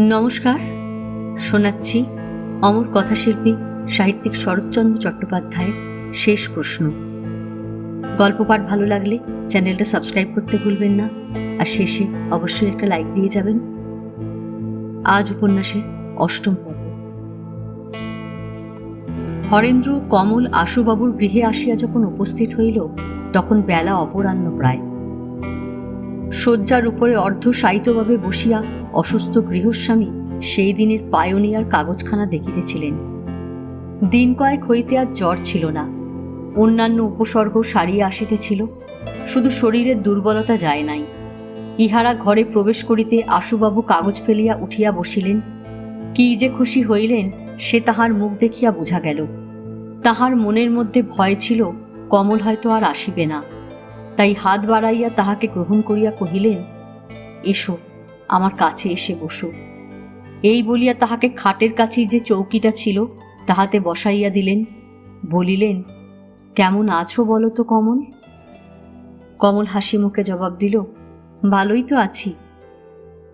নমস্কার, শোনাচ্ছি অমর কথাশিল্পী সাহিত্যিক শরৎচন্দ্র চট্টোপাধ্যায়ের শেষ প্রশ্ন। গল্প পাঠ ভালো লাগলে চ্যানেলটা সাবস্ক্রাইব করতে ভুলবেন না, আর শেষে অবশ্যই একটা লাইক দিয়ে যাবেন। আজ উপন্যাসে অষ্টম পর্ব। হরেন্দ্র কমল আশুবাবুর গৃহে আসিয়া যখন উপস্থিত হইল, তখন বেলা অপরাহ্ন প্রায়। শয্যার উপরে অর্ধশায়িতভাবে বসিয়া অসুস্থ গৃহস্বামী সেই দিনের পায়োনিয়ার কাগজখানা দেখিতেছিলেন। দিন কয়েক হইতে আর জ্বর ছিল না, অন্যান্য উপসর্গ সারিয়া আসিতেছিল, শুধু শরীরের দুর্বলতা যায় নাই। ইহারা ঘরে প্রবেশ করিতে আশুবাবু কাগজ ফেলিয়া উঠিয়া বসিলেন। কি যে খুশি হইলেন সে তাহার মুখ দেখিয়া বোঝা গেল। তাহার মনের মধ্যে ভয় ছিল কমল হয়তো আর আসিবে না, তাই হাত বাড়াইয়া তাহাকে গ্রহণ করিয়া কহিলেন, এসো, আমার কাছে এসে বসো। এই বলিয়া তাহাকে খাটের কাছেই যে চৌকিটা ছিল তাহাতে বসাইয়া দিলেন। বলিলেন, কেমন আছো বলো তো কমল? কমল হাসি মুখে জবাব দিল, ভালোই তো আছি।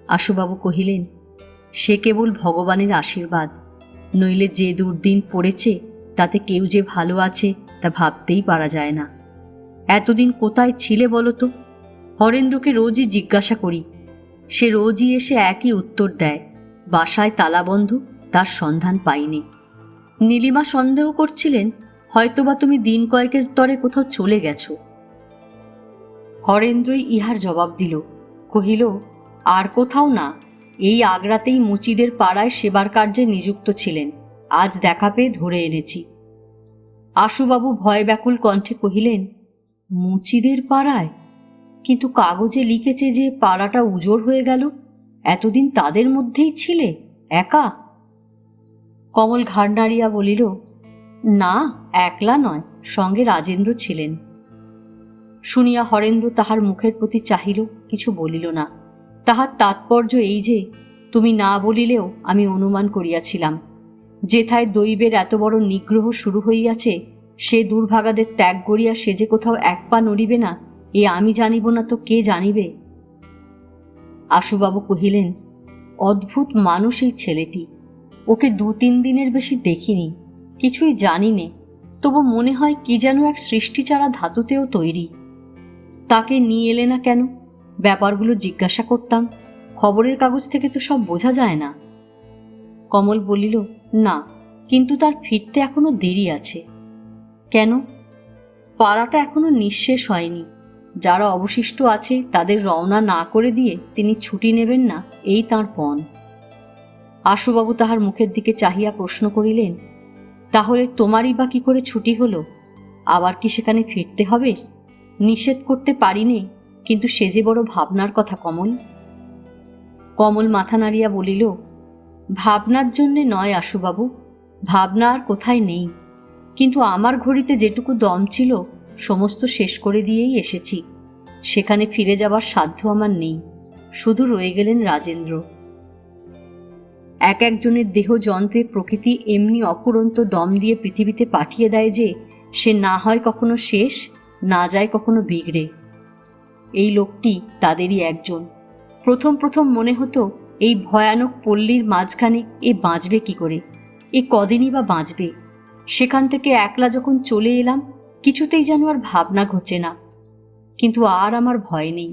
আশুবাবু কহিলেন, সে কেবল ভগবানের আশীর্বাদ, নইলে যে দুর্দিন পড়েছে তাতে কেউ যে ভালো আছে তা ভাবতেই পারা যায় না। এতদিন কোথায় ছিলে বলো তো? হরেন্দ্রকে রোজই জিজ্ঞাসা করি, সে রোজই এসে একই উত্তর দেয়, বাসায় তালাবন্ধ, তার সন্ধান পাইনি। নীলিমা সন্দেহ করছিলেন হয়তোবা তুমি দিন কয়েকের তরে কোথাও চলে গেছো। হরেন্দ্রই ইহার জবাব দিল, কহিল, আর কোথাও না, এই আগ্রাতেই মুচিদের পাড়ায় সেবার কার্যে নিযুক্ত ছিলেন, আজ দেখা পেয়ে ধরে এনেছি। আশুবাবু ভয় ব্যাকুল কণ্ঠে কহিলেন, মুচিদের পাড়ায়? কিন্তু কাগজে লিখেছে যে পাড়াটা উজড় হয়ে গেল, এতদিন তাদের মধ্যেই ছিলে একা? কমল ঘাড় নাড়িয়া বলিল, না, একলা নয়, সঙ্গে রাজেন্দ্র ছিলেন। শুনিয়া হরেন্দ্র তাহার মুখের প্রতি চাহিল, কিছু বলিল না। তাহার তাৎপর্য এই যে, তুমি না বলিলেও আমি অনুমান করিয়াছিলাম, যেথায় দৈবের এত বড় নিগ্রহ শুরু হইয়াছে, সে দুর্ভাগাদের ত্যাগ করিয়া সে যে কোথাও এক পা নড়িবে না, এ আমি জানিব না তো কে জানিবে? আশুবাবু কহিলেন, অদ্ভুত মানুষ এই ছেলেটি, ওকে 2-3 দিনের বেশি দেখিনি, কিছুই জানি নে, তবু মনে হয় কি যেন এক সৃষ্টিচারা ধাতুতেও তৈরি। তাকে নিয়ে এলে না কেন? ব্যাপারগুলো জিজ্ঞাসা করতাম, খবরের কাগজ থেকে তো সব বোঝা যায় না। কমল বলিল, না, কিন্তু তার ফিরতে এখনো দেরি আছে। কেন? পাড়াটা এখনো নিঃশেষ হয়নি, যারা অবশিষ্ট আছে তাদের রওনা না করে দিয়ে তিনি ছুটি নেবেন না, এই তাঁর পণ। আশুবাবু তাহার মুখের দিকে চাহিয়া প্রশ্ন করিলেন, তাহলে তোমারই বা কি করে ছুটি হলো? আবার কি সেখানে ফিরতে হবে? নিষেধ করতে পারি নে, কিন্তু সে যে বড় ভাবনার কথা কমল। কমল মাথা নাড়িয়া বলিল, ভাবনার জন্যে নয় আশুবাবু, ভাবনা আর কোথায় নেই, কিন্তু আমার ঘড়িতে যেটুকু দম ছিল সমস্ত শেষ করে দিয়েই এসেছি। সেখানে ফিরে যাবার সাধ্য আমার নেই, শুধু রয়ে গেলেন রাজেন্দ্র। এক একজনের দেহ যন্ত্রে প্রকৃতি এমনি অফুরন্ত দম দিয়ে পৃথিবীতে পাঠিয়ে দেয় যে সে না হয় কখনো শেষ, না যায় কখনো বিগড়ে। এই লোকটি তাদেরই একজন। প্রথম প্রথম মনে হতো এই ভয়ানক পল্লীর মাঝখানে এ বাঁচবে কি করে, এ কদিনই বা বাঁচবে। সেখান থেকে একলা যখন চলে এলাম, কিছুতেই যেন আর ভাবনা ঘোচে না। কিন্তু আর আমার ভয় নেই,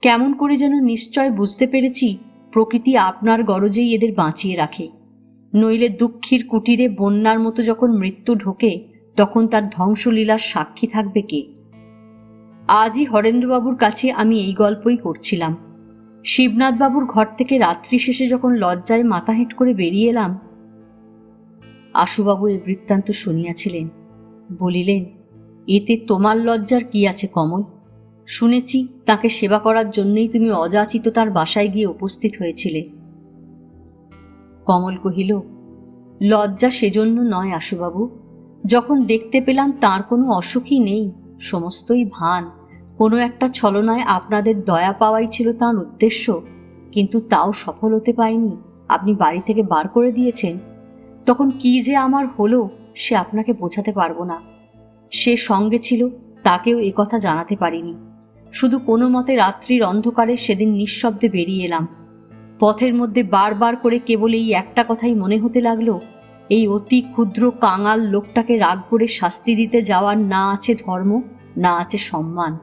কেমন করে যেন নিশ্চয় বুঝতে পেরেছি প্রকৃতি আপনার গরজেই এদের বাঁচিয়ে রাখে, নইলে দুঃখীর কুটিরে বন্যার মতো যখন মৃত্যু ঢোকে তখন তার ধ্বংসলীলার সাক্ষী থাকবে কে? আজই হরেন্দ্রবাবুর কাছে আমি এই গল্পই করছিলাম। শিবনাথবাবুর ঘর থেকে রাত্রি শেষে যখন লজ্জায় মাথা হেঁট করে বেরিয়ে এলাম। আশুবাবু এ বৃত্তান্ত শুনিয়াছিলেন, বলিলেন, এতে তোমার লজ্জার কি আছে কমল? শুনেছি তাকে সেবা করার জন্যই তুমি অযাচিত তার বাসায় গিয়ে উপস্থিত হয়েছিলে। কমল কহিল, লজ্জা সেজন্য নয় আশুবাবু, যখন দেখতে পেলাম তার কোনো অসুখই নেই, সমস্তই ভান, কোনো একটা ছলনায় আপনাদের দয়া পাওয়াই ছিল তাঁর উদ্দেশ্য, কিন্তু তাও সফল হতে পায়নি, আপনি বাড়ি থেকে বার করে দিয়েছেন, তখন কি যে আমার হলো সে আপনাকে বোঝাতে পারবো না। সে সঙ্গে ছিল, তাকেও একথা জানাতে পারিনি, শুধু কোনো মতে রাত্রির অন্ধকারে সেদিন নিঃশব্দে বেরিয়ে এলাম। পথের মধ্যে বারবার করে কেবল এই একটা কথাই মনে হতে লাগলো, এই অতি ক্ষুদ্র কাঙাল লোকটাকে রাগ করে শাস্তি দিতে যাওয়ার না আছে ধর্ম, না আছে সম্মান।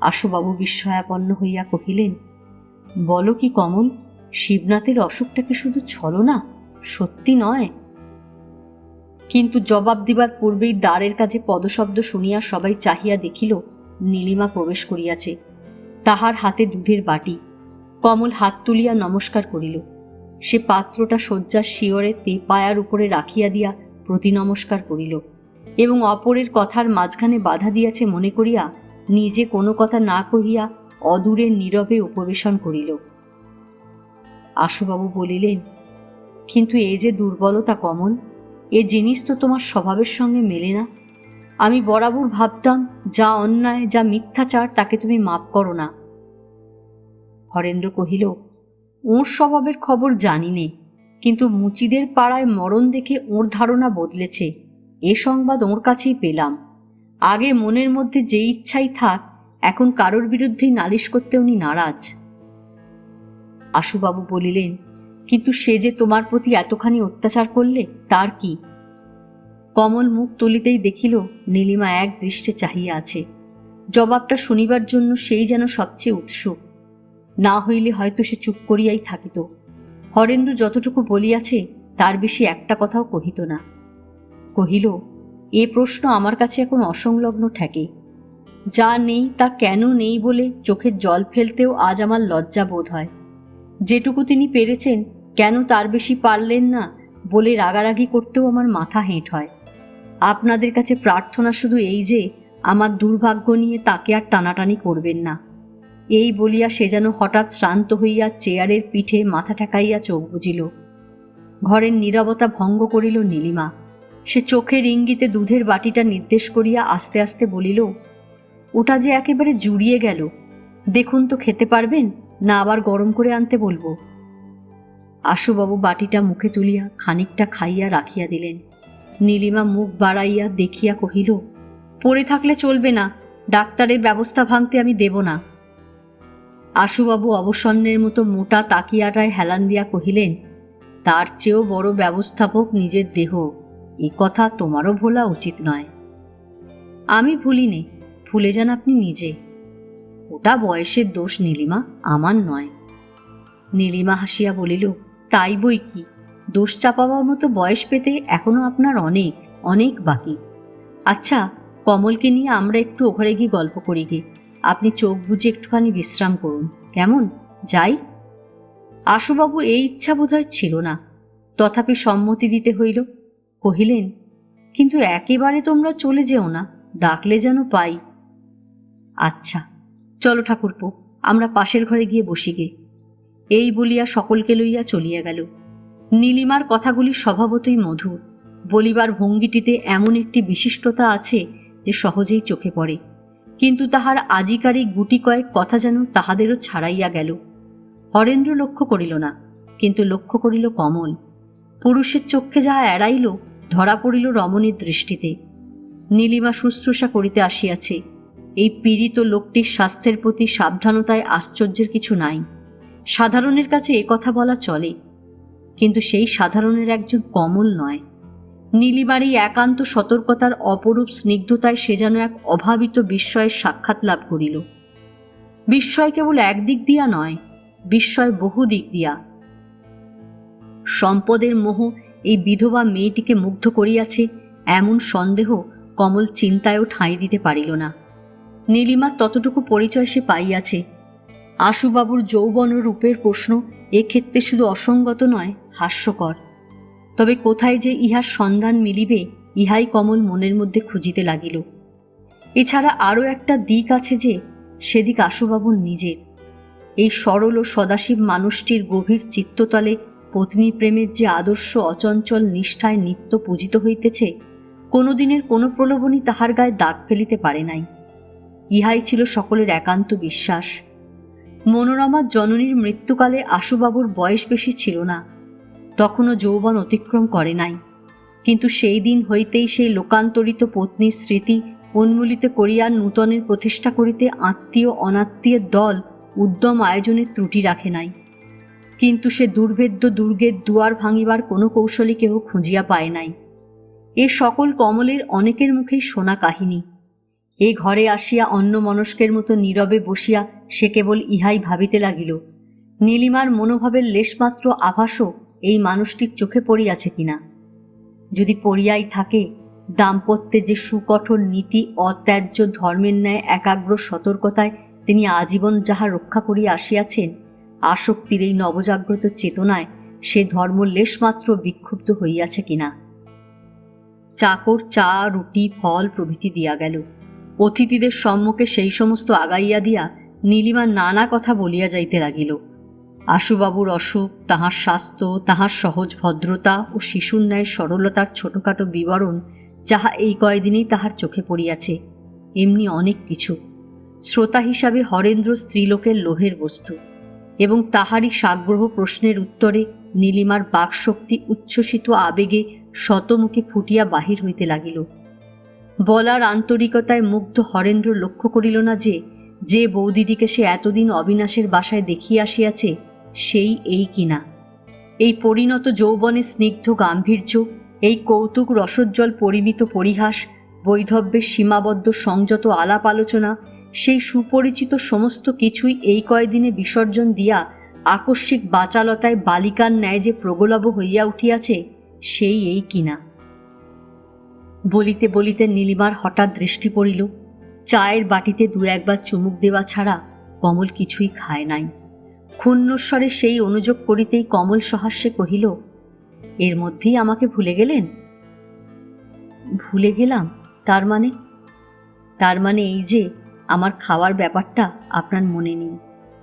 আশুবাবু বিস্ময়াপন্ন হইয়া কহিলেন, বলো কি কমল, শিবনাথের অসুখটা কি শুধু ছলনা, সত্যি নয়? কিন্তু জবাব দিবার পূর্বেই দ্বারের কাছে পদশব্দ শুনিয়া সবাই চাহিয়া দেখিল নীলিমা প্রবেশ করিয়াছে। তাহার হাতে দুধের বাটি। কমল হাত তুলিয়া নমস্কার করিল। সে পাত্রটা শয্যার শিয়রে পায়ার উপরে রাখিয়া দিয়া প্রতি নমস্কার করিল এবং অপরের কথার মাঝখানে বাধা দিয়াছে মনে করিয়া নিজে কোনো কথা না কহিয়া অদূরে নীরবে উপবেশন করিল। আশুবাবু বলিলেন, কিন্তু এ যে দুর্বলতা কমল, এ জিনিস তো তোমার স্বভাবের সঙ্গে মেলে না। আমি বরাবর ভাবতাম যা অন্যায়, যা মিথ্যাচার তাকে তুমি মাপ করো না। হরেন্দ্র কহিল, ওর স্বভাবের খবর জানি নে, কিন্তু মুচিদের পাড়ায় মরণ দেখে ওর ধারণা বদলেছে। এ সংবাদ ওর কাছেই পেলাম। আগে মনের মধ্যে যে ইচ্ছাই থাক, এখন কারোর বিরুদ্ধেই নালিশ করতে উনি নারাজ। আশুবাবু বলিলেন, কিন্তু সে যে তোমার প্রতি এতখানি অত্যাচার করলে, তার কি? কমল মুখ তুলিতেই দেখিল নীলিমা এক দৃষ্টে চাহিয়া আছে। জবাবটা শুনিবার জন্য সেই যেন সবচেয়ে উৎসুক। না হইলে হয়তো সে চুপ করিয়াই থাকিত। হরেন্দ্র যতটুকু বলিয়াছে তার বেশি একটা কথাও কহিত না। কহিল, এ প্রশ্ন আমার কাছে এখন অসংলগ্ন ঠেকে। যা নেই তা কেন নেই বলে চোখের জল ফেলতেও আজ আমার লজ্জা বোধ হয়। যেটুকু তিনি পেরেছেন, কেন তার বেশি পারলেন না বলে রাগারাগি করতেও আমার মাথা হেঁট হয়। আপনাদের কাছে প্রার্থনা শুধু এই যে আমার দুর্ভাগ্য নিয়ে তাকে আর টানাটানি করবেন না। এই বলিয়া সে যেন হঠাৎ শ্রান্ত হইয়া চেয়ারের পিঠে মাথা ঠেকাইয়া চোখ বুজিল। ঘরের নীরবতা ভঙ্গ করিল নীলিমা। সে চোখের ইঙ্গিতে দুধের বাটিটা নির্দেশ করিয়া আস্তে আস্তে বলিল, ওটা যে একেবারে জুড়িয়ে গেল, দেখুন তো খেতে পারবেন, না আবার গরম করে আনতে বলবো? আশুবাবু বাটিটা মুখে তুলিয়া খানিকটা খাইয়া রাখিয়া দিলেন। নীলিমা মুখ বাড়াইয়া দেখিয়া কহিল, পড়ে থাকলে চলবে না, ডাক্তারের ব্যবস্থা ভাঙতে আমি দেব না। আশুবাবু অবসন্নের মতো মোটা তাকিয়াটায় হেলান দিয়া কহিলেন, তার চেয়েও বড় ব্যবস্থাপক নিজের দেহ, এ কথা তোমারও ভোলা উচিত নয়। আমি ভুলিনি, ভুলে যান আপনি নিজে। ওটা বয়সের দোষ নীলিমা, আমার নয়। নীলিমা হাসিয়া বলিল, তাই বই কি, দোষ চাপাবার মতো বয়স পেতে এখনো আপনার অনেক অনেক বাকি। আচ্ছা, কমলকে নিয়ে আমরা একটু ওঘরে গিয়ে গল্প করি গে। আপনি চোখ বুজে একটুখানি বিশ্রাম করুন, কেমন? যাই? আশুবাবু এই ইচ্ছা বোধহয় ছিল না, তথাপি সম্মতি দিতে হইল। কহিলেন, কিন্তু একেবারে তোমরা চলে যেও না, ডাকলে যেন পাই। আচ্ছা, চলো ঠাকুরপো, আমরা পাশের ঘরে গিয়ে বসি গে। এই বলিয়া সকলকে লইয়া চলিয়া গেল। নীলিমার কথাগুলি স্বভাবতই মধুর। বলিবার ভঙ্গিটিতে এমন একটি বিশিষ্টতা আছে যে সহজেই চোখে পড়ে, কিন্তু তাহার আজিকারী গুটি কয়েক কথা যেন তাহাদেরও ছাড়াইয়া গেল। হরেন্দ্র লক্ষ্য করিল না, কিন্তু লক্ষ্য করিল কমল। পুরুষের চক্ষে যাহা এড়াইল, ধরা পড়িল রমণীর দৃষ্টিতে। নীলিমা শুশ্রূষা করিতে আসিয়াছে। এই পীড়িত লোকটির স্বাস্থ্যের প্রতি সাবধানতায় আশ্চর্যের কিছু নাই। সাধারণের কাছে এ কথা বলা চলে, কিন্তু সেই সাধারণের একজন কমল নয়। নীলিমার এই একান্ত সতর্কতার অপরূপ স্নিগ্ধতায় সে যেন এক অভাবিত বিস্ময়ের সাক্ষাৎ লাভ করিল। বিস্ময় কেবল একদিক দিয়া নয়, বিস্ময় বহু দিক দিয়া। সম্পদের মোহ এই বিধবা মেয়েটিকে মুগ্ধ করিয়াছে, এমন সন্দেহ কমল চিন্তায়ও ঠাঁই দিতে পারিল না। নীলিমার ততটুকু পরিচয় সে পাইয়াছে। আশুবাবুর যৌবন ও রূপের প্রশ্ন এক্ষেত্রে শুধু অসঙ্গত নয়, হাস্যকর। তবে কোথায় যে ইহার সন্ধান মিলিবে, ইহাই কমল মনের মধ্যে খুঁজিতে লাগিল। এছাড়া আরও একটা দিক আছে যে, সেদিক আশুবাবুর নিজের। এই সরল ও সদাশিব মানুষটির গভীর চিত্ততলে পত্নী প্রেমের যে আদর্শ অচঞ্চল নিষ্ঠায় নিত্য পূজিত হইতেছে, কোনোদিনের কোনো প্রলোভনই তাহার গায়ে দাগ ফেলিতে পারে নাই। ইহাই ছিল সকলের একান্ত বিশ্বাস। মনোরমার জননীর মৃত্যুকালে আশুবাবুর বয়স বেশি ছিল না, তখনও যৌবন অতিক্রম করে নাই। কিন্তু সেই দিন হইতেই সেই লোকান্তরিত পত্নীর স্মৃতি উন্মূলিত করিয়া নূতনের প্রতিষ্ঠা করিতে আত্মীয় অনাত্মীয়ের দল উদ্যম আয়োজনের ত্রুটি রাখে নাই। কিন্তু সে দুর্ভেদ্য দুর্গের দুয়ার ভাঙিবার কোনো কৌশলী কেহ খুঁজিয়া পায় নাই। এ সকল কমলের অনেকের মুখেই শোনা কাহিনী। এ ঘরে আসিয়া অন্যমনস্কের মতো নীরবে বসিয়া সে কেবল ইহাই ভাবিতে লাগিল, নীলিমার মনোভাবের লেশমাত্র আভাসও এই মানুষটির চোখে পড়িয়াছে কিনা। যদি পড়িয়াই থাকে, দাম্পত্যের যে সুকঠোর নীতি অত্যাজ্য ধর্মের ন্যায় একাগ্র সতর্কতায় তিনি আজীবন যাহা রক্ষা করিয়া আসিয়াছেন, আসক্তির এই নবজাগ্রত চেতনায় সে ধর্ম লেশমাত্র বিক্ষুব্ধ হইয়াছে কিনা। চাকর চা রুটি ফল প্রভৃতি দিয়া গেল। অতিথিদের সম্মুখে সেই সমস্ত আগাইয়া দিয়া নীলিমা নানা কথা বলিয়া যাইতে লাগিল। আশুবাবুর অসুখ, তাহার স্বাস্থ্য, তাহার সহজ ভদ্রতা ও শিশুর ন্যায় সরলতার ছোটখাটো বিবরণ যাহা এই কয়দিনেই তাহার চোখে পড়িয়াছে, এমনি অনেক কিছু। শ্রোতা হিসাবে হরেন্দ্র স্ত্রীলোকের লোহের বস্তু, এবং তাহারই সাগ্রহ প্রশ্নের উত্তরে নীলিমার বাকশক্তি উচ্ছ্বসিত আবেগে শতমুখে ফুটিয়া বাহির হইতে লাগিল। বলার আন্তরিকতায় মুগ্ধ হরেন্দ্র লক্ষ্য করিল না যে বৌদিদিকে সে এতদিন অবিনাশের বাসায় দেখিয়া আসিয়াছে সেই এই কিনা। এই পরিণত যৌবনে স্নিগ্ধ গাম্ভীর্য, এই কৌতুক রসোজ্জ্বল পরিমিত পরিহাস, বৈধব্যের সীমাবদ্ধ সংযত আলাপ আলোচনা, সেই সুপরিচিত সমস্ত কিছুই এই কয়দিনে বিসর্জন দিয়া আকস্মিক বাচালতায় বালিকার ন্যায় যে প্রগলভ হইয়া উঠিয়াছে সেই এই কিনা। বলিতে বলিতে নীলিমার হঠাৎ দৃষ্টি পড়িল, চায়ের বাটিতে দু একবার চুমুক দেওয়া ছাড়া কমল কিছুই খায় নাই। ক্ষুণ্ণস্বরে সেই অনুযোগ করিতেই কমল সহাস্যে কহিল, এর মধ্যেই আমাকে ভুলে গেলেন? ভুলে গেলাম? তার মানে এই যে আমার খাওয়ার ব্যাপারটা আপনার মনে নেই।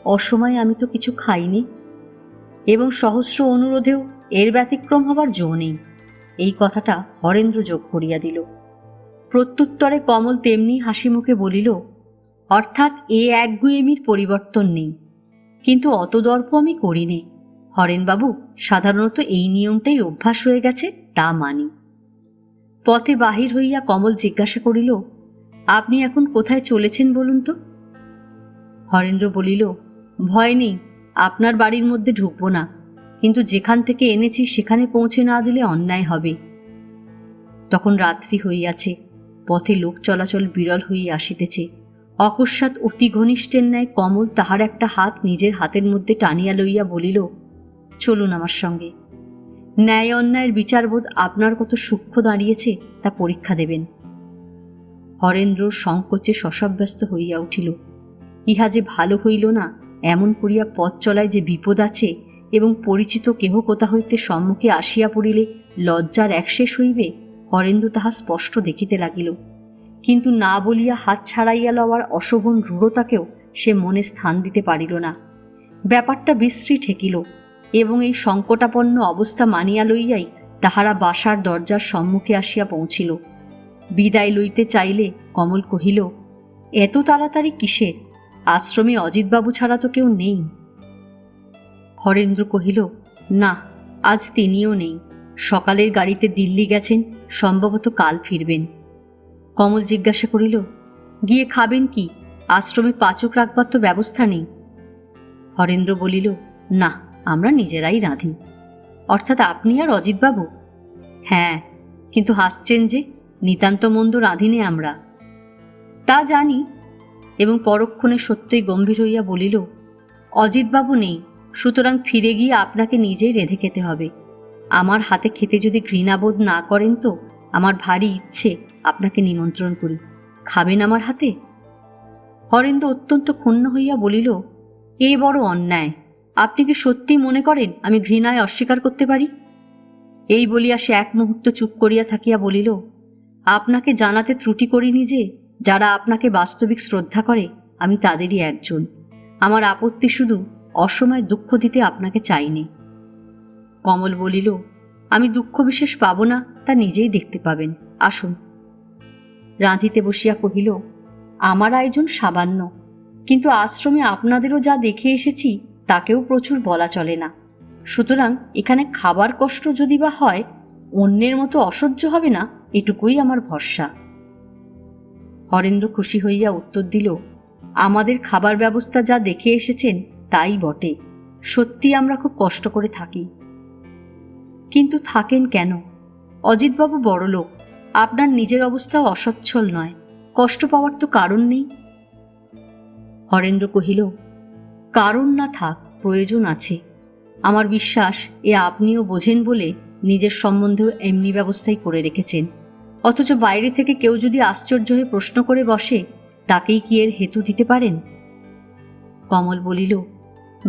অসময়ে আমি তো কিছু খাইনি, এবং সহস্র অনুরোধেও এর ব্যতিক্রম হবার জো নেই। এই কথাটা হরেন্দ্র যোগ করিয়া দিল। প্রত্যুত্তরে কমল তেমনি হাসি মুখে বলিল, অর্থাৎ এ একগুঁয়েমির পরিবর্তন নেই, কিন্তু অত দর্প আমি করিনি হরেনবাবু। সাধারণত এই নিয়মটাই অভ্যাস হয়ে গেছে, তা মানি। পথে বাহির হইয়া কমল জিজ্ঞাসা করিল, আপনি এখন কোথায় চলেছেন বলুন তো? হরেন্দ্র বলিল, ভয় নেই, আপনার বাড়ির মধ্যে ঢুকব না, কিন্তু যেখান থেকে এনেছি সেখানে পৌঁছে না দিলে অন্যায় হবে। তখন রাত্রি হইয়াছে, পথে লোক চলাচল বিরল হইয়া আসিতেছে। অকস্মাৎ অতি ঘনিষ্ঠের ন্যায় কমল তাহার একটা হাত নিজের হাতের মধ্যে টানিয়া লইয়া বলিল, চলুন আমার সঙ্গে। ন্যায় অন্যায়ের বিচারবোধ আপনার কত সূক্ষ্ম দাঁড়িয়েছে তা পরীক্ষা দেবেন। হরেন্দ্র সংকোচে শশব্যস্ত হইয়া উঠিল। ইহা যে ভালো হইল না, এমন করিয়া পথ চলায় যে বিপদ আছে, এবং পরিচিত কেহ কোথা হইতে সম্মুখে আসিয়া পড়িলে লজ্জার একশেষ হইবে, হরেন্দ্র তাহা স্পষ্ট দেখিতে লাগিল। কিন্তু না বলিয়া হাত ছাড়াইয়া লওয়ার অশোভন রূঢ়তাকেও সে মনে স্থান দিতে পারিল না। ব্যাপারটা বিশ্রী ঠেকিল, এবং এই সংকটাপন্ন অবস্থা মানিয়া লইয়াই তাহারা বাসার দরজার সম্মুখে আসিয়া পৌঁছিল। বিদায় লইতে চাইলে কমল কহিল, এত তাড়াতাড়ি কিসের? আশ্রমে অজিতবাবু ছাড়া তো কেউ নেই। হরেন্দ্র কহিল, না, আজ তিনিও নেই। সকালের গাড়িতে দিল্লি গেছেন, সম্ভবত কাল ফিরবেন। কমল জিজ্ঞাসা করিল, গিয়ে খাবেন কি? আশ্রমে পাচক রাখবার তো ব্যবস্থা নেই। হরেন্দ্র বলিল, না, আমরা নিজেরাই রাঁধি। অর্থাৎ আপনি আর অজিতবাবু? হ্যাঁ, কিন্তু হাসছেন যে, নিতান্ত মন্দ রাঁধিনে আমরা। তা জানি, এবং পরক্ষণে সত্যই গম্ভীর হইয়া বলিল, অজিতবাবু নেই, সুতরাং ফিরে গিয়ে আপনাকে নিজেই রেঁধে খেতে হবে। আমার হাতে খেতে যদি ঘৃণাবোধ না করেন তো আমার ভারী ইচ্ছে আপনাকে নিমন্ত্রণ করি। খাবেন আমার হাতে? হরেন্দ্র অত্যন্ত ক্ষুণ্ণ হইয়া বলিল, এ বড় অন্যায়। আপনি কি সত্যি মনে করেন আমি ঘৃণায় অস্বীকার করতে পারি? এই বলিয়া সে এক মুহূর্ত চুপ করিয়া থাকিয়া বলিল, আপনাকে জানাতে ত্রুটি করিনি যে যারা আপনাকে বাস্তবিক শ্রদ্ধা করে আমি তাদেরই একজন। আমার আপত্তি শুধু অসময়ে দুঃখ দিতে আপনাকে চাইনি। কমল বলিল, আমি দুঃখ বিশেষ পাব না, তা নিজেই দেখতে পাবেন। আসুন। রাঁধিতে বসিয়া কহিল, আমার আয়োজন সামান্য, কিন্তু আশ্রমে আপনাদেরও যা দেখে এসেছি তাকেও প্রচুর বলা চলে না। সুতরাং এখানে খাবার কষ্ট যদি বা হয়, অন্যের মতো অসহ্য হবে না, এটুকুই আমার ভরসা। হরেন্দ্র খুশি হইয়া উত্তর দিল, আমাদের খাবার ব্যবস্থা যা দেখে এসেছেন তাই বটে, সত্যি আমরা খুব কষ্ট করে থাকি। কিন্তু থাকেন কেন? অজিতবাবু বড়লোক, আপনার নিজের অবস্থাও অসচ্ছল নয়, কষ্ট পাওয়ার তো কারণ নেই। হরেন্দ্র কহিল, কারণ না থাক, প্রয়োজন আছে। আমার বিশ্বাস এ আপনিও বোঝেন বলে নিজের সম্বন্ধেও এমনি ব্যবস্থাই করে রেখেছেন। অথচ বাইরে থেকে কেউ যদি আশ্চর্য হয়ে প্রশ্ন করে বসে, তাকেই কি এর হেতু দিতে পারেন? কমল বলিল,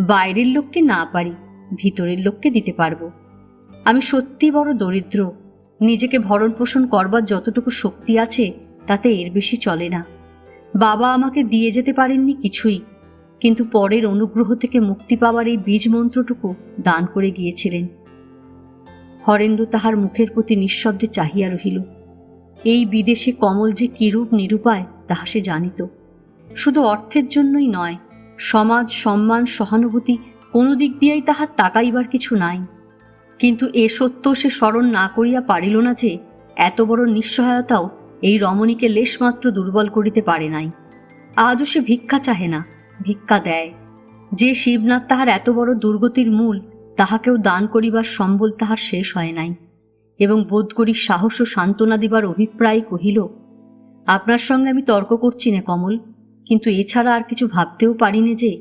বাইরের লোককে না পারি, ভিতরের লোককে দিতে পারবো। আমি সত্যি বড় দরিদ্র, নিজেকে ভরণ পোষণ করবার যতটুকু শক্তি আছে তাতে এর বেশি চলে না। বাবা আমাকে দিয়ে যেতে পারেননি কিছুই, কিন্তু পরের অনুগ্রহ থেকে মুক্তি পাওয়ার এই বীজ মন্ত্রটুকু দান করে গিয়েছিলেন। হরেন্দ্র তাহার মুখের প্রতি নিঃশব্দে চাহিয়া রহিল। এই বিদেশে কমল যে কিরূপ নিরুপায় তাহা সে জানিত। শুধু অর্থের জন্যই নয়, সমাজ, সম্মান, সহানুভূতি কোনো দিক দিয়েই তাহার তাকাইবার কিছু নাই। কিন্তু এ সত্য সে স্মরণ না করিয়া পারিল না যে এত বড় নিঃসহায়তাও এই রমণীকে লেশমাত্র দুর্বল করিতে পারে নাই। আজও সে ভিক্ষা চাহে না, ভিক্ষা দেয়। যে শিবনাথ তাহার এত বড় দুর্গতির মূল, তাহাকেও দান করিবার সম্বল তাহার শেষ হয় নাই। এবং বোধ করি সাহস ও সান্ত্বনা দিবার অভিপ্রায় কহিল, আপনার সঙ্গে আমি তর্ক করছি না কমল, কিন্তু এছাড়া আর কিছু ভাবতেও পারিনি যে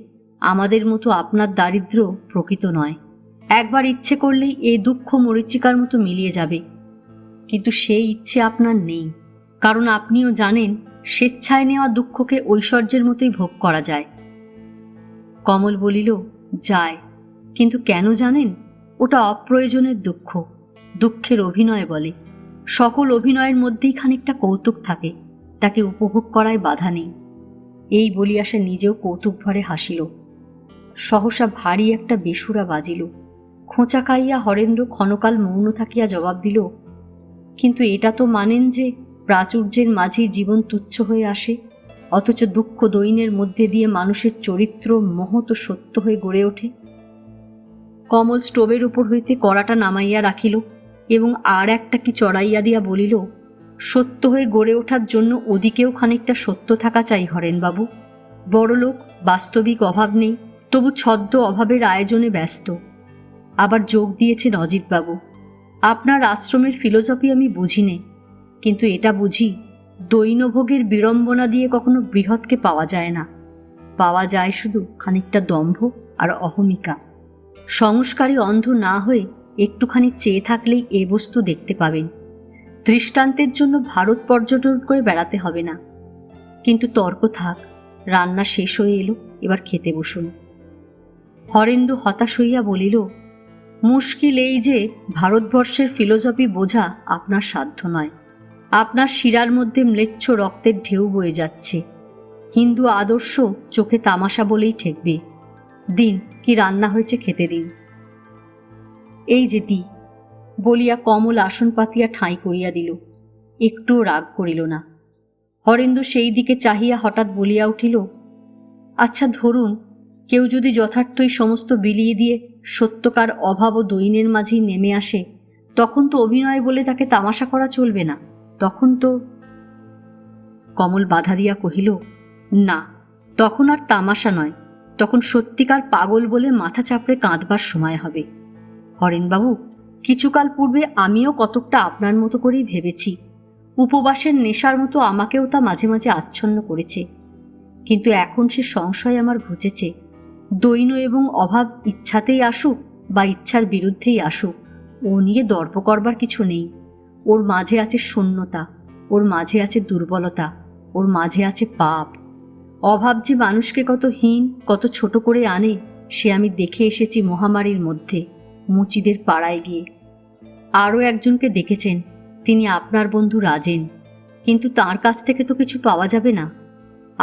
আমাদের মতো আপনার দারিদ্র প্রকৃত নয়। একবার ইচ্ছে করলেই এ দুঃখ মরীচিকার মতো মিলিয়ে যাবে, কিন্তু সেই ইচ্ছে আপনার নেই। কারণ আপনিও জানেন, স্বেচ্ছায় নেওয়া দুঃখকে ঐশ্বর্যের মতোই ভোগ করা যায়। কমল বলিল, যায়, কিন্তু কেন জানেন? ওটা অপ্রয়োজনের দুঃখ, দুঃখের অভিনয় বলে। সকল অভিনয়ের মধ্যেই খানিকটা কৌতুক থাকে, তাকে উপভোগ করায় বাধা নেই। এই বলিয়া সে নিজেও কৌতুক ভরে হাসিল। সহসা ভারী একটা বেসুরা বাজিল। খোঁচা খাইয়া হরেন্দ্র ক্ষণকাল মৌন থাকিয়া জবাব দিল, কিন্তু এটা তো মানেন যে প্রাচুর্যের মাঝেই জীবন তুচ্ছ হয়ে আসে, অথচ দুঃখ দৈন্যের মধ্যে দিয়ে মানুষের চরিত্র মহৎ ও সত্য হয়ে গড়ে ওঠে। কমল স্টোভের উপর হইতে কড়াটা নামাইয়া রাখিল এবং আর একটা কি চড়াইয়া দিয়া বলিল, সত্য হয়ে গড়ে ওঠার জন্য ওদিকেও খানিকটা সত্য থাকা চাই হরেনবাবু। বড়লোক, বাস্তবিক অভাব নেই, তবু ছদ্ম অভাবের আয়োজনে ব্যস্ত। আবার যোগ দিয়েছেন অজিতবাবু, আপনার আশ্রমের ফিলোসফি আমি বুঝি নে, কিন্তু এটা বুঝি, দৈনভোগের বিড়ম্বনা দিয়ে কখনো বৃহৎকে পাওয়া যায় না। পাওয়া যায় শুধু খানিকটা দম্ভ আর অহমিকা। সংস্কারে অন্ধ না হয়ে একটুখানি চেয়ে থাকলেই এ বস্তু দেখতে পাবেন। দৃষ্টান্তের জন্য ভারত পর্যটন করে বেড়াতে হবে না। কিন্তু তর্ক থাক, রান্না শেষ হয়ে এলো, এবার খেতে বসুন। হরেন্দু হতাশ হইয়া বলিল, মুশকিল এই যে ভারতবর্ষের ফিলোসফি বোঝা আপনার সাধ্য নয়। আপনার শিরার মধ্যে ম্লেচ্ছ রক্তের ঢেউ বয়ে যাচ্ছে। হিন্দু আদর্শ চোখে তামাশা বলেই ঠেকবে। দিন, কি রান্না হয়েছে খেতে দিন। এই যে দি, বলিয়া কমল আসন পাতিয়া ঠাঁই করিয়া দিল। একটুও রাগ করিল না। হরেন্দু সেই দিকে চাহিয়া হঠাৎ বলিয়া উঠিল, আচ্ছা ধরুন, কেউ যদি যথার্থই সমস্ত বিলিয়ে দিয়ে সত্যকার অভাব ও দৈন্যের মাঝেই নেমে আসে, তখন তো অভিনয় বলে তাকে তামাশা করা চলবে না। তখন তো। কমল বাধা দিয়া কহিল, না, তখন আর তামাশা নয়, তখন সত্যিকার পাগল বলে মাথা চাপড়ে কাঁদবার সময় হবে। হরেনবাবু, কিছুকাল পূর্বে আমিও কতকটা আপনার মতো করেই ভেবেছি। উপবাসের নেশার মতো আমাকেও তা মাঝে মাঝে আচ্ছন্ন করেছে। কিন্তু এখন সে সংশয় আমার ঘুচেছে। দৈন্য এবং অভাব ইচ্ছাতেই আসুক বা ইচ্ছার বিরুদ্ধেই আসুক, ও নিয়ে দর্প করবার কিছু নেই। ওর মাঝে আছে শূন্যতা, ওর মাঝে আছে দুর্বলতা, ওর মাঝে আছে পাপ। অভাব যে মানুষকে কত হীন, কত ছোট করে আনে, সে আমি দেখে এসেছি মহামারীর মধ্যে, মুচিদের পাড়ায় গিয়ে। আরও একজনকে দেখেছেন, তিনি আপনার বন্ধু রাজেন, কিন্তু তার কাছ থেকে তো কিছু পাওয়া যাবে না।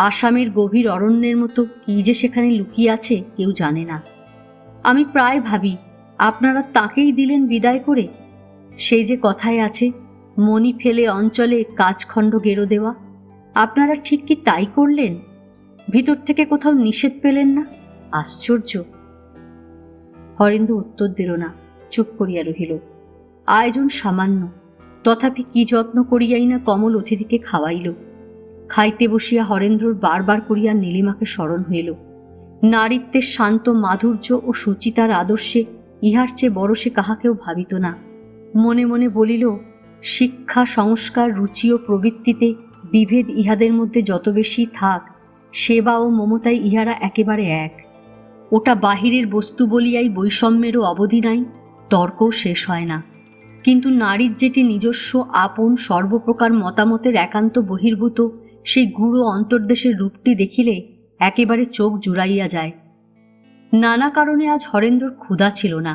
আসামের গভীর অরণ্যের মতো কী যে সেখানে লুকিয়ে আছে কেউ জানে না। আমি প্রায় ভাবি, আপনারা তাকেই দিলেন বিদায় করে। সেই যে কথায় আছে, মণি ফেলে অঞ্চলে কাজখণ্ড গেরো দেওয়া, আপনারা ঠিক কি তাই করলেন? ভিতর থেকে কোথাও নিষেধ পেলেন না? আশ্চর্য। হরেন্দু উত্তর দিল না, চুপ করিয়া রহিল। আয়োজন সামান্য, তথাপি কি যত্ন করিয়াই না কমল অতিথিকে খাওয়াইল। খাইতে বসিয়া হরেন্দ্রর বারবার করিয়া নীলিমাকে স্মরণ হইল। নারীত্বের শান্ত মাধুর্য ও সুচিতার আদর্শে ইহার চেয়ে বড় সে কাহাকেও ভাবিত না। মনে মনে বলিল, শিক্ষা, সংস্কার, রুচি ও প্রবৃত্তিতে বিভেদ ইহাদের মধ্যে যত বেশি থাক, সেবা ও মমতায় ইহারা একেবারে এক। ওটা বাহিরের বস্তু বলিয়াই বৈষম্যেরও অবধি নাই, তর্কও শেষ হয় না। কিন্তু নারীর যেটি নিজস্ব আপন সর্বপ্রকার মতামতের একান্ত বহির্ভূত সেই গূঢ় অন্তর্দেশের রূপটি দেখিলে একেবারে চোখ জুড়াইয়া যায়। নানা কারণে আজ হরেন্দ্রর ক্ষুধা ছিল না।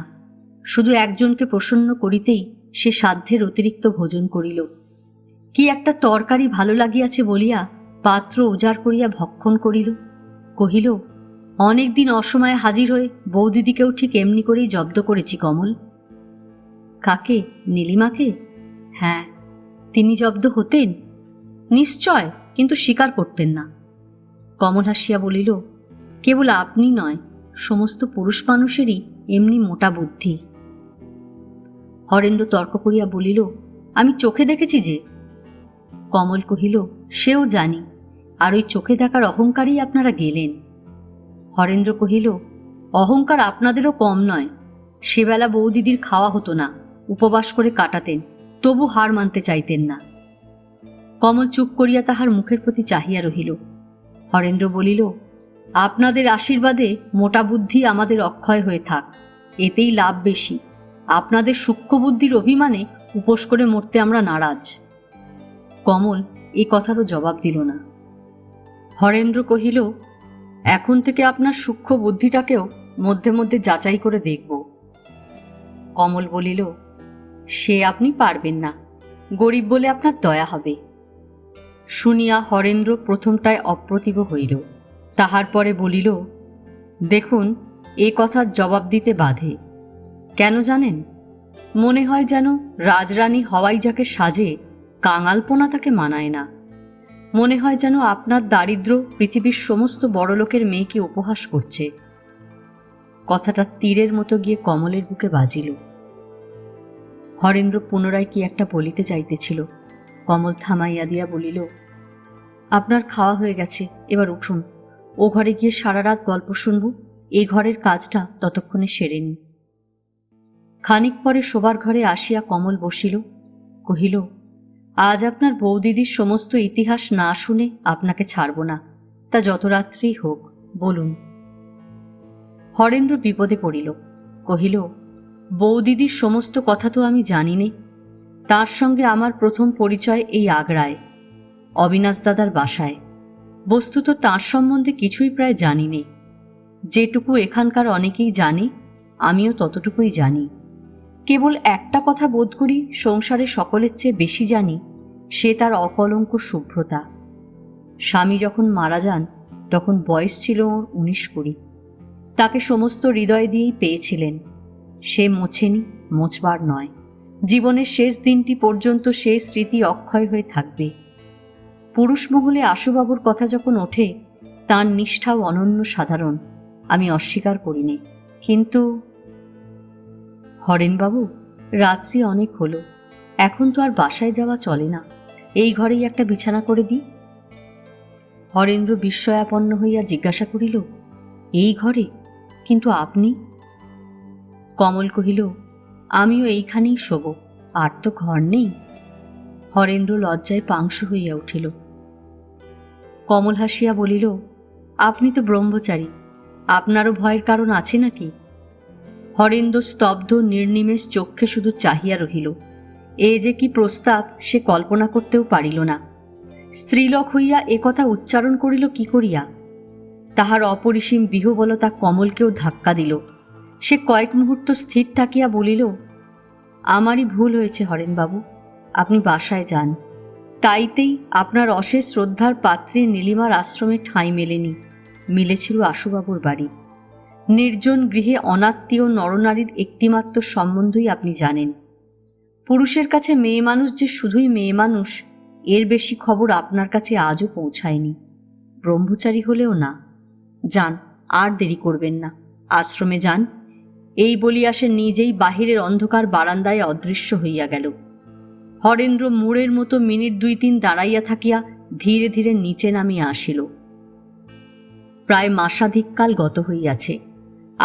শুধু একজনকে প্রসন্ন করিতেই সে সাধ্যের অতিরিক্ত ভোজন করিল। কি একটা তরকারি ভালো লাগিয়াছে বলিয়া পাত্র উজাড় করিয়া ভক্ষণ করিল। কহিল, অনেকদিন অসময়ে হাজির হয়ে বৌদিদিকেও ঠিক এমনি করেই জব্দ করেছি কমল। কাকে? নীলিমাকে? হ্যাঁ, তিনি জব্দ হতেন নিশ্চয়, কিন্তু স্বীকার করতেন না। কমল হাসিয়া বলিল, কেবল আপনি নয়, সমস্ত পুরুষ মানুষেরই এমনি মোটা বুদ্ধি। হরেন্দ্র তর্ক করিয়া বলিল, আমি চোখে দেখেছি যে। কমল কহিল, সেও জানি, আর ওই চোখে দেখার অহংকারেই আপনারা গেলেন। হরেন্দ্র কহিল, অহংকার আপনাদেরও কম নয়। সেবেলা বৌদিদির খাওয়া হতো না, উপবাস করে কাটাতেন, তবু হার মানতে চাইতেন না। কমল চুপ করিয়া তাহার মুখের প্রতি চাহিয়া রহিল। হরেন্দ্র বলিল, আপনাদের আশীর্বাদে মোটা বুদ্ধি আমাদের অক্ষয় হয়ে থাক, এতেই লাভ বেশি। আপনাদের সূক্ষ্ম বুদ্ধির অভিমানে উপোস করে মরতে আমরা নারাজ। কমল এ কথারও জবাব দিল না। হরেন্দ্র কহিল, এখন থেকে আপনার সূক্ষ্ম বুদ্ধিটাকেও মধ্যে মধ্যে যাচাই করে দেখব। কমল বলিল, সে আপনি পারবেন না, গরিব বলে আপনার দয়া হবে। শুনিয়া হরেন্দ্র প্রথমটায় অপ্রতিভ হইল। তাহার পরে বলিল, দেখুন, এ কথার জবাব দিতে বাধে। কেন জানেন? মনে হয় যেন রাজরানী হওয়াই যাকে সাজে, কাঙালপোনা তাকে মানায় না। মনে হয় যেন আপনার দারিদ্র্য পৃথিবীর সমস্ত বড়লোকের মেয়েকে উপহাস করছে। কথাটা তীরের মতো গিয়ে কমলের বুকে বাজিল। হরেন্দ্র পুনরায় কি একটা বলিতে চাইতেছিল। কমল থামাইয়া দিয়া বলিল, আপনার খাওয়া হয়ে গেছে, এবার উঠুন। ও ঘরে গিয়ে সারা রাত গল্প শুনব, এই ঘরের কাজটা ততক্ষণে সেরে নি। খানিক পরে শোবার ঘরে আসিয়া কমল বসিল। কহিল, আজ আপনার বৌদিদির সমস্ত ইতিহাস না শুনে আপনাকে ছাড়ব না, তা যত রাত্রিই হোক, বলুন। হরেন্দ্র বিপদে পড়িল। কহিল, বৌদিদির সমস্ত কথা তো আমি জানি নে। তার সঙ্গে আমার প্রথম পরিচয় এই আগ্রায়, অবিনাশ দাদার বাসায়। বস্তুত তাঁর সম্বন্ধে কিছুই প্রায় জানি নে। যেটুকু এখানকার অনেকেই জানে, আমিও ততটুকুই জানি। কেবল একটা কথা বোধ করি সংসারে সকলের চেয়ে বেশি জানি, সে তার অকলঙ্ক শুভ্রতা। স্বামী যখন মারা যান তখন বয়স ছিল ওর 19-20। তাকে সমস্ত হৃদয় দিয়েই পেয়েছিলেন। সে মোছেনি, মোছবার নয়। জীবনের শেষ দিনটি পর্যন্ত সে স্মৃতি অক্ষয় হয়ে থাকবে। পুরুষ মহলে আশুবাবুর কথা যখন ওঠে, তাঁর নিষ্ঠাও অনন্য সাধারণ, আমি অস্বীকার করিনি। কিন্তু হরেনবাবু, রাত্রি অনেক হলো, এখন তো আর বাসায় যাওয়া চলে না। এই ঘরেই একটা বিছানা করে দিই। হরেন্দ্র বিস্ময়াপন্ন হইয়া জিজ্ঞাসা করিল, এই ঘরে? কিন্তু আপনি? কমল কহিল, আমিও এইখানেই শোব, আর তো ঘর নেই। হরেন্দ্র লজ্জায় পাংশু হইয়া উঠিল। কমল হাসিয়া বলিল, আপনি তো ব্রহ্মচারী, আপনারও ভয়ের কারণ আছে নাকি? হরেন্দ্র স্তব্ধ নির্নিমেষ চক্ষে শুধু চাহিয়া রহিল। এ যে কি প্রস্তাব সে কল্পনা করতেও পারিল না। স্ত্রীলোক হইয়া একথা উচ্চারণ করিল কি করিয়া? তাহার অপরিসীম বিহ্বলতা কমলকেও ধাক্কা দিল। সে কয়েক মুহূর্ত স্থির থাকিয়া বলিল, আমারই ভুল হয়েছে হরেনবাবু, আপনি বাসায় যান। তাইতেই আপনার অশেষ শ্রদ্ধার পাত্রে নীলিমার আশ্রমে ঠাঁই মেলেনি, মিলেছিল আশুবাবুর বাড়ি। নির্জন গৃহে অনাত্মীয় নরনারীর একটিমাত্র সম্বন্ধই আপনি জানেন। পুরুষের কাছে মেয়ে মানুষ যে শুধুই মেয়ে মানুষ, এর বেশি খবর আপনার কাছে আজও পৌঁছায়নি। ব্রহ্মচারী হলেও না। যান, আর দেরি করবেন না, আশ্রমে যান। এই বলিয়া সে নিজেই বাহিরের অন্ধকার বারান্দায় অদৃশ্য হইয়া গেল। হরেন্দ্র মুড়ের মতো মিনিট 2-3 দাঁড়াইয়া থাকিয়া ধীরে ধীরে নিচে নামিয়া আসিল। প্রায় মাসাধিককাল গত হইয়াছে।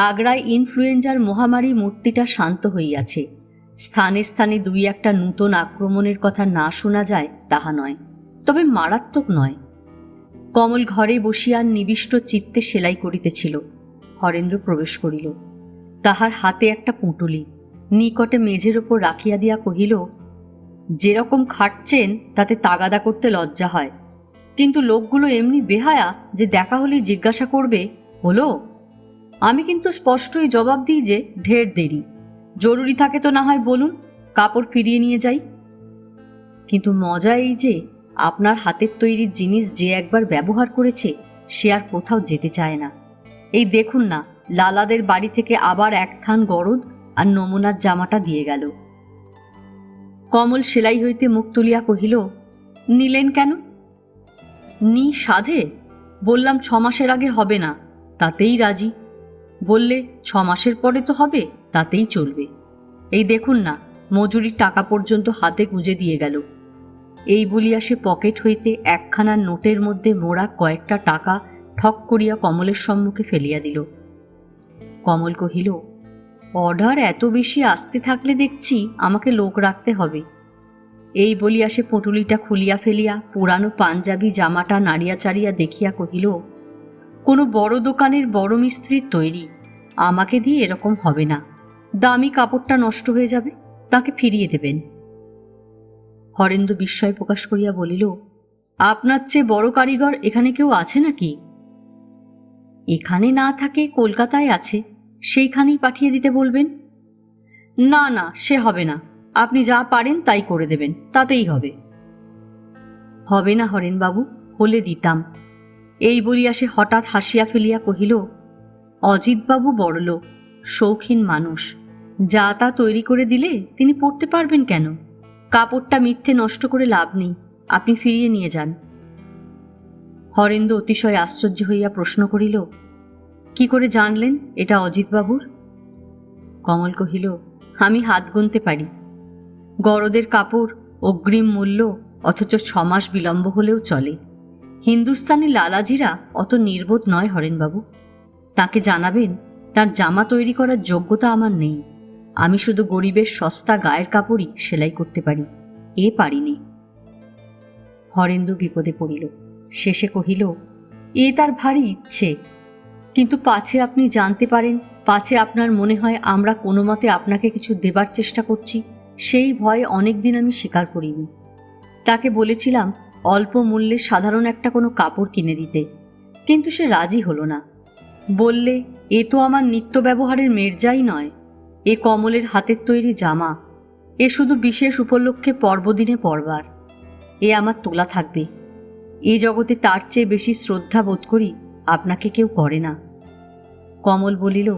আগ্রায় ইনফ্লুয়েঞ্জার মহামারী মূর্তিটা শান্ত হইয়াছে। স্থানে স্থানে দুই একটা নূতন আক্রমণের কথা না শোনা যায় তাহা নয়, তবে মারাত্মক নয়। কমল ঘরে বসিয়া নিবিষ্ট চিত্তে সেলাই করিতেছিল। হরেন্দ্র প্রবেশ করিল। তাহার হাতে একটা পুঁটুলি নিকটে মেঝের ওপর রাখিয়া দিয়া কহিল, যেরকম খাটছেন তাতে তাগাদা করতে লজ্জা হয়, কিন্তু লোকগুলো এমনি বেহায়া যে দেখা হলেই জিজ্ঞাসা করবে হলো। আমি কিন্তু স্পষ্টই জবাব দিই যে ঢের দেরি, জরুরি থাকে তো না হয় বলুন, কাপড় ফিরিয়ে নিয়ে যাই। কিন্তু মজা এই যে আপনার হাতের তৈরি জিনিস যে একবার ব্যবহার করেছে সে আর কোথাও যেতে চায় না। এই দেখুন না, লালাদের বাড়ি থেকে আবার এক থান গরদ আর নমুনার জামাটা দিয়ে গেল। কমল সেলাই হইতে মুখ তুলিয়া কহিল, নিলেন কেন? নি সাধে? বললাম 6 মাসের আগে হবে না, তাতেই রাজি। বললে 6 মাসের পরে তো হবে, তাতেই চলবে। এই দেখুন না, মজুরির টাকা পর্যন্ত হাতে গুঁজে দিয়ে গেল। এই বলিয়া সে পকেট হইতে একখানা নোটের মধ্যে মোড়া কয়েকটা টাকা ঠক করিয়া কমলের সম্মুখে ফেলিয়া দিল। কমল কহিল, অর্ডার এত বেশি আসতে থাকলে দেখছি আমাকে লোক রাখতে হবে। এই বলিয়া সে পুঁটুলিটা খুলিয়া ফেলিয়া পুরানো পাঞ্জাবি জামাটা নাড়িয়া চাড়িয়া দেখিয়া কহিল, কোনো বড় দোকানের বড় মিস্ত্রির তৈরি, আমাকে দিয়ে এরকম হবে না। দামি কাপড়টা নষ্ট হয়ে যাবে, তাকে ফিরিয়ে দেবেন। হরেন্দ্র বিস্ময় প্রকাশ করিয়া বলিল, আপনার চেয়ে বড় কারিগর এখানে কেউ আছে নাকি? এখানে না থাকে কলকাতায় আছে, সেইখানেই পাঠিয়ে দিতে বলবেন। না না, সে হবে না, আপনি যা পারেন তাই করে দেবেন, তাতেই হবে। হবে না হরেনবাবু, হলে দিতাম। এই বলিয়া সে হঠাৎ হাসিয়া ফেলিয়া কহিল, অজিতবাবু বড়লোক, শৌখিন মানুষ, যা তা তৈরি করে দিলে তিনি পড়তে পারবেন কেন? কাপড়টা মিথ্যে নষ্ট করে লাভ নেই, আপনি ফিরিয়ে নিয়ে যান। হরেন্দ্র অতিশয় আশ্চর্য হইয়া প্রশ্ন করিল, কি করে জানলেন এটা অজিতবাবুর? কমল কহিল, আমি হাত গুনতে পারি। গরদের কাপড় অগ্রিম মূল্য, অথচ 6 মাস বিলম্ব হলেও চলে। হিন্দুস্তানি লালাজিরা অত নির্বোধ নয় হরেনবাবু। তাকে জানাবেন তার জামা তৈরি করার যোগ্যতা আমার নেই। আমি শুধু গরিবের সস্তা গায়ের কাপড়ই সেলাই করতে পারি, এ পারিনি। হরেন্দ্র বিপদে পড়িল। শেষে কহিল, এ তার ভারী ইচ্ছে, কিন্তু পাছে আপনি জানতে পারেন, পাছে আপনার মনে হয় আমরা কোনো মতে আপনাকে কিছু দেবার চেষ্টা করছি, সেই ভয়ে অনেকদিন আমি স্বীকার করিনি। তাকে বলেছিলাম অল্প মূল্যে সাধারণ একটা কোনো কাপড় কিনে দিতে, কিন্তু সে রাজি হলো না। বললে, এ তো আমার নিত্য ব্যবহারের মেরজাই নয়, এ কমলের হাতের তৈরি জামা, এ শুধু বিশেষ উপলক্ষে পর্বদিনে পরবার, এ আমার তোলা থাকবে। এ জগতে তার চেয়ে বেশি শ্রদ্ধা বোধ করি আপনাকে কেউ করে না। কমল বলিল,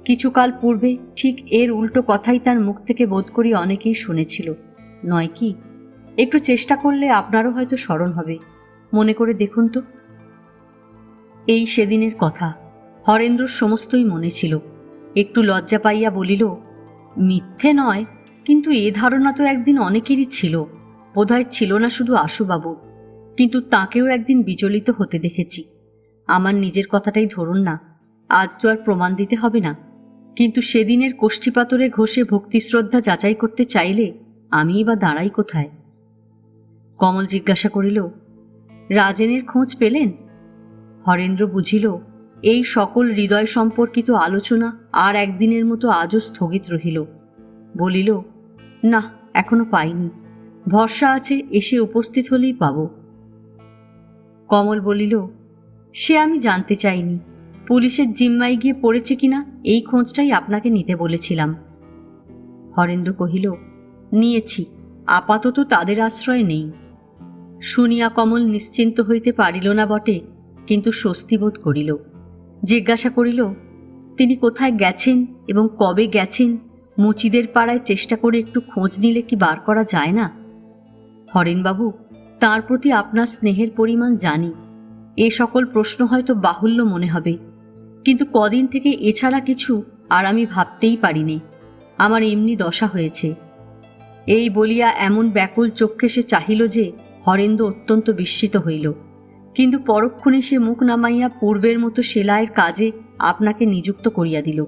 কিছুকাল পূর্বে ঠিক এর উল্টো কথাই তার মুখ থেকে বোধ করি অনেকেই শুনেছিল, নয় কি? একটু চেষ্টা করলে আপনারও হয়তো স্মরণ হবে, মনে করে দেখুন তো। এই সেদিনের কথা, হরেন্দ্রর সমস্তই মনে ছিল। একটু লজ্জা পাইয়া বলিল, মিথ্যে নয়, কিন্তু এ ধারণা তো একদিন অনেকেরই ছিল, বোধহয় ছিল না শুধু আশুবাবু, কিন্তু তাকেও একদিন বিচলিত হতে দেখেছি। আমার নিজের কথাটাই ধরুন না, আজ তো আর প্রমাণ দিতে হবে না, কিন্তু সেদিনের কোষ্ঠীপাতরে ঘষে ভক্তি শ্রদ্ধা যাচাই করতে চাইলে আমিই বা দাঁড়াই কোথায়? কমল জিজ্ঞাসা করিল, রাজেনের খোঁজ পেলেন? হরেন্দ্র বুঝিল এই সকল হৃদয় সম্পর্কিত আলোচনা আর একদিনের মতো আজও স্থগিত রহিল। বলিল, না, এখনো পাইনি, ভরসা আছে এসে উপস্থিত হলেই পাব। কমল বলিল, সে আমি জানতে চাইনি, পুলিশের জিম্মায় গিয়ে পড়েছে কিনা এই খোঁজটাই আপনাকে নিতে বলেছিলাম। হরেন্দ্র কহিল, নিয়েছি, আপাতত তাদের আশ্রয় নেই। শুনিয়া কমল নিশ্চিন্ত হইতে পারিল না বটে, কিন্তু স্বস্তি বোধ করিল। জিজ্ঞাসা করিল, তিনি কোথায় গেছেন এবং কবে গেছেন, মুচিদের পাড়ায় চেষ্টা করে একটু খোঁজ নিলে কি বার করা যায় না? হরেনবাবু, তাঁর প্রতি আপনার স্নেহের পরিমাণ জানি, এ সকল প্রশ্ন হয়তো বাহুল্য মনে হবে, কিন্তু কদিন থেকে এছাড়া কিছু আর আমি ভাবতেই পারিনি, আমার এমনি দশা হয়েছে। এই বলিয়া এমন ব্যাকুল চক্ষে সে চাহিল যে হরেন্দ্র অত্যন্ত বিস্মিত হইল, কিন্তু পরক্ষণে সে মুখ নামাইয়া পূর্বের মতো সেলাইয়ের কাজে আপনাকে নিযুক্ত করিয়া দিল।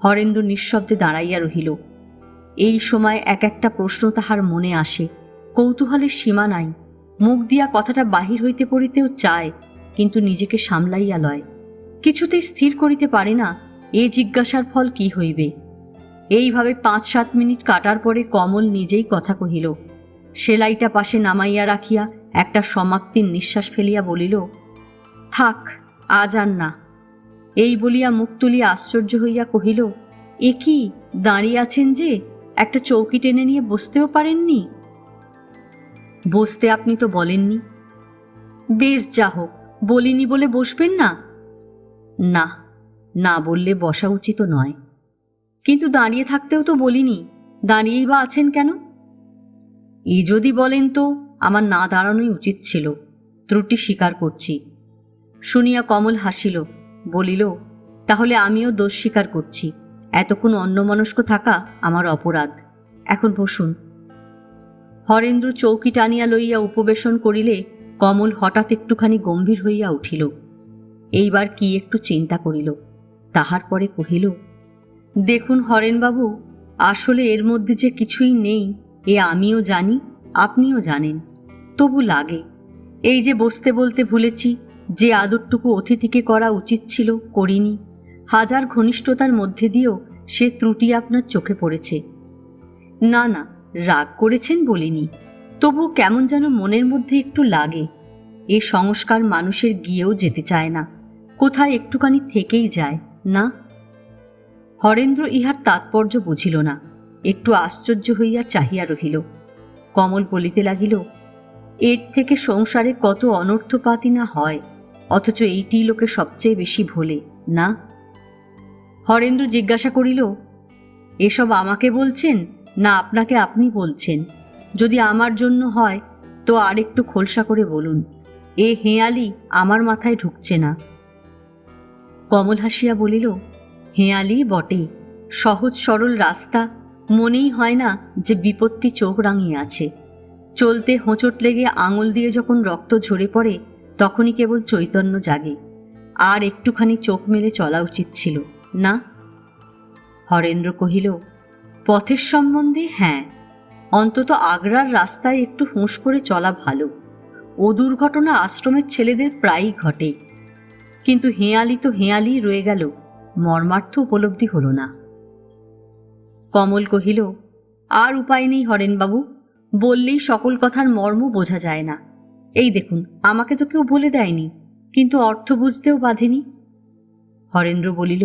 হরেন্দ্র নিঃশব্দে দাঁড়াইয়া রহিল। এই সময় এক একটা প্রশ্ন তাহার মনে আসে, কৌতূহলের সীমা নাই। মুখ দিয়া কথাটা বাহির হইতে পড়িতেও চায়, কিন্তু নিজেকে সামলাইয়া লয়। কিছুতেই স্থির করিতে পারে না এ জিজ্ঞাসার ফল কি হইবে। এইভাবে 5-7 মিনিট কাটার পরে কমল নিজেই কথা কহিল। সেলাইটা পাশে নামাইয়া রাখিয়া একটা সমাপ্তির নিঃশ্বাস ফেলিয়া বলিল, থাক, আজ আর না। এই বলিয়া মুখ তুলিয়া আশ্চর্য হইয়া কহিল, এ কি, দাঁড়িয়ে আছেন যে, একটা চৌকি টেনে নিয়ে বসতেও পারেননি? বসতে আপনি তো বলেননি। বেশ, যা হোক, বলিনি বলে বসবেন না? না, না বললে বসা উচিত নয়। কিন্তু দাঁড়িয়ে থাকতেও তো বলিনি, দাঁড়িয়েই বা আছেন কেন? এ যদি বলেন তো আমার না দাঁড়ানোই উচিত ছিল, ত্রুটি স্বীকার করছি। শুনিয়া কমল হাসিল, বলিল, তাহলে আমিও দোষ স্বীকার করছি। এতক্ষণ অন্যমনস্ক থাকা আমার অপরাধ। এখন বসুন। হরেন্দ্র চৌকি টানিয়া লইয়া উপবেশন করিলে কমল হঠাৎ একটুখানি গম্ভীর হইয়া উঠিল। এইবার কি একটু চিন্তা করিল, তাহার পরে কহিল, দেখুন হরেনবাবু, আসলে এর মধ্যে যে কিছুই নেই এ আমিও জানি, আপনিও জানেন। তবু লাগে। এই যে বসতে বলতে ভুলেছি, যে আদরটুকু অতিথিকে করা উচিত ছিল করিনি। হাজার ঘনিষ্ঠতার মধ্যে দিয়েও সে ত্রুটি আপনার চোখে পড়েছে। না না, রাগ করেছেন বলিনি, তবু কেমন যেন মনের মধ্যে একটু লাগে। এ সংস্কার মানুষের গিয়েও যেতে চায় না, কোথায় একটুখানি থেকেই যায় না। হরেন্দ্র ইহার তাৎপর্য বুঝিল না, একটু আশ্চর্য হইয়া চাহিয়া রহিল। কমল বলিতে লাগিল, এর থেকে সংসারে কত অনর্থপাতি না হয়, অথচ এইটি লোকে সবচেয়ে বেশি ভোলে না। হরেন্দ্র জিজ্ঞাসা করিল, এসব আমাকে বলছেন না আপনাকে আপনি বলছেন? যদি আমার জন্য হয় তো আর একটু খোলসা করে বলুন। এ হেঁয়ালি আমার মাথায় ঢুকছে না। কমল হাসিয়া বলিল, হেঁয়ালি বটে, সহজ সরল রাস্তা, মনেই হয় না যে বিপত্তি চোখ রাঙিয়ে আছে। চলতে হোঁচট লেগে আঙুল দিয়ে যখন রক্ত ঝরে পড়ে তখনই কেবল চৈতন্য জাগে। আর একটুখানি চোখ মেলে চলা উচিত ছিল না। হরেন্দ্র কহিল, পথের সম্বন্ধে হ্যাঁ, অন্তত আগ্রার রাস্তায় একটু হুঁশ করে চলা ভালো। ও দুর্ঘটনা আশ্রমের ছেলেদের প্রায়ই ঘটে। কিন্তু হেঁয়ালি তো হেঁয়ালি রয়ে গেল, মর্মার্থ উপলব্ধি হল না। কমল কহিল, আর উপায় নেই হরেনবাবু, বললেই সকল কথার মর্ম বোঝা যায় না। এই দেখুন, আমাকে তো কেউ বলে দেয়নি, কিন্তু অর্থ বুঝতেও বাধেনি। হরেন্দ্র বলিল,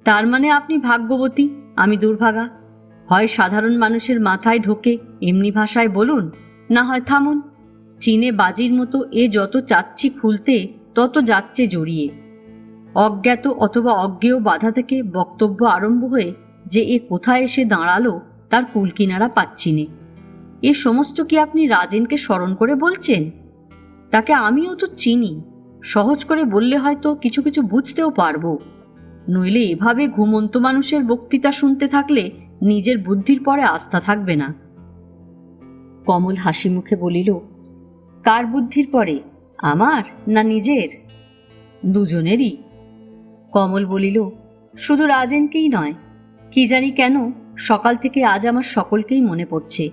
তার মানে আপনি ভাগ্যবতী, আমি দুর্ভাগা। হয় সাধারণ মানুষের মাথায় ঢোকে এমনি ভাষায় বলুন, না হয় থামুন। চীনে বাজির মতো এ যত চাচ্ছি খুলতে তত যাচ্ছে জড়িয়ে। অজ্ঞাত অথবা অজ্ঞেয় বাধা থেকে বক্তব্য আরম্ভ হয়ে যে এ কোথায় এসে দাঁড়ালো তার কুলকিনারা পাচ্ছি নে। এ সমস্ত কি আপনি রাজেনকে স্মরণ করে বলছেন? তাকে আমিও তো চিনি, সহজ করে বললে হয়তো কিছু কিছু বুঝতেও পারবো। নইলে এভাবে ঘুমন্ত মানুষের বক্তৃতা শুনতে থাকলে নিজের বুদ্ধির পরে আস্থা থাকবে না। কমল হাসি মুখে বলিল, কার বুদ্ধির পরে, আমার না নিজের? দুজনেরই। কমল বলিল, শুধু রাজেনকেই নয়, কি জানি কেন সকাল থেকে আজ আমার সকলকেই মনে পড়ছে।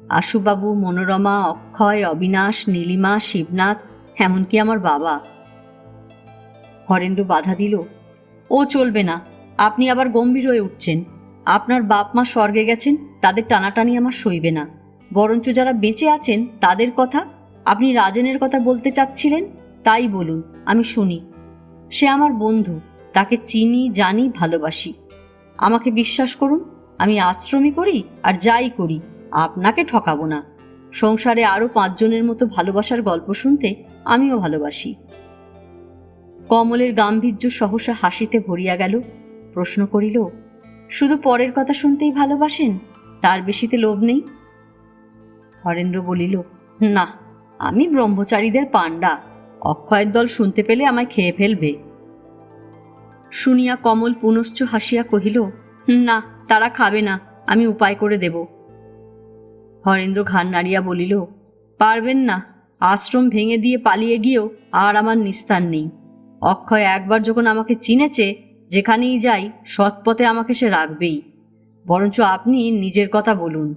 আশুবাবু, মনোরমা, অক্ষয়, অবিনাশ, নীলিমা, শিবনাথ, এমনকি আমার বাবা। হরেন্দ্র বাধা দিল, ও চলবে না, আপনি আবার গম্ভীর হয়ে উঠছেন। আপনার বাপ মা স্বর্গে গেছেন, তাদের টানাটানি আমার সইবে না। বরঞ্চ যারা বেঁচে আছেন তাদের কথা, আপনি রাজেনের কথা বলতে চাচ্ছিলেন, তাই বলুন, আমি শুনি। সে আমার বন্ধু, তাকে চিনি, জানি, ভালোবাসি। আমাকে বিশ্বাস করুন, আমি আশ্রমই করি আর যাই করি আপনাকে ঠকাবো না। সংসারে আরও 5 জনের মতো ভালোবাসার গল্প শুনতে আমিও ভালোবাসি। কমলের গাম্ভীর্য সহসা হাসিতে ভরিয়া গেল। প্রশ্ন করিল, শুধু পরের কথা শুনতেই ভালোবাসেন, তার বেশিতে লোভ নেই? হরেন্দ্র বলিল, না, আমি ব্রহ্মচারীদের পাণ্ডা, অক্ষয়ের দল শুনতে পেলে আমায় খেয়ে ফেলবে। শুনিয়া কমল পুনশ্চ হাসিয়া কহিল, না, তারা খাবে না, আমি উপায় করে দেব। হরেন্দ্র ঘাড় নাড়িয়া বলিল, পারবেন না, আশ্রম ভেঙে দিয়ে পালিয়ে গিয়েও আর আমার নিস্তার নেই। অক্ষয় একবার যখন আমাকে চিনেছে, যেখানেই যাই সৎপথে আমাকে সে রাখবেই। বরঞ্চ আপনি নিজের কথা বলুন।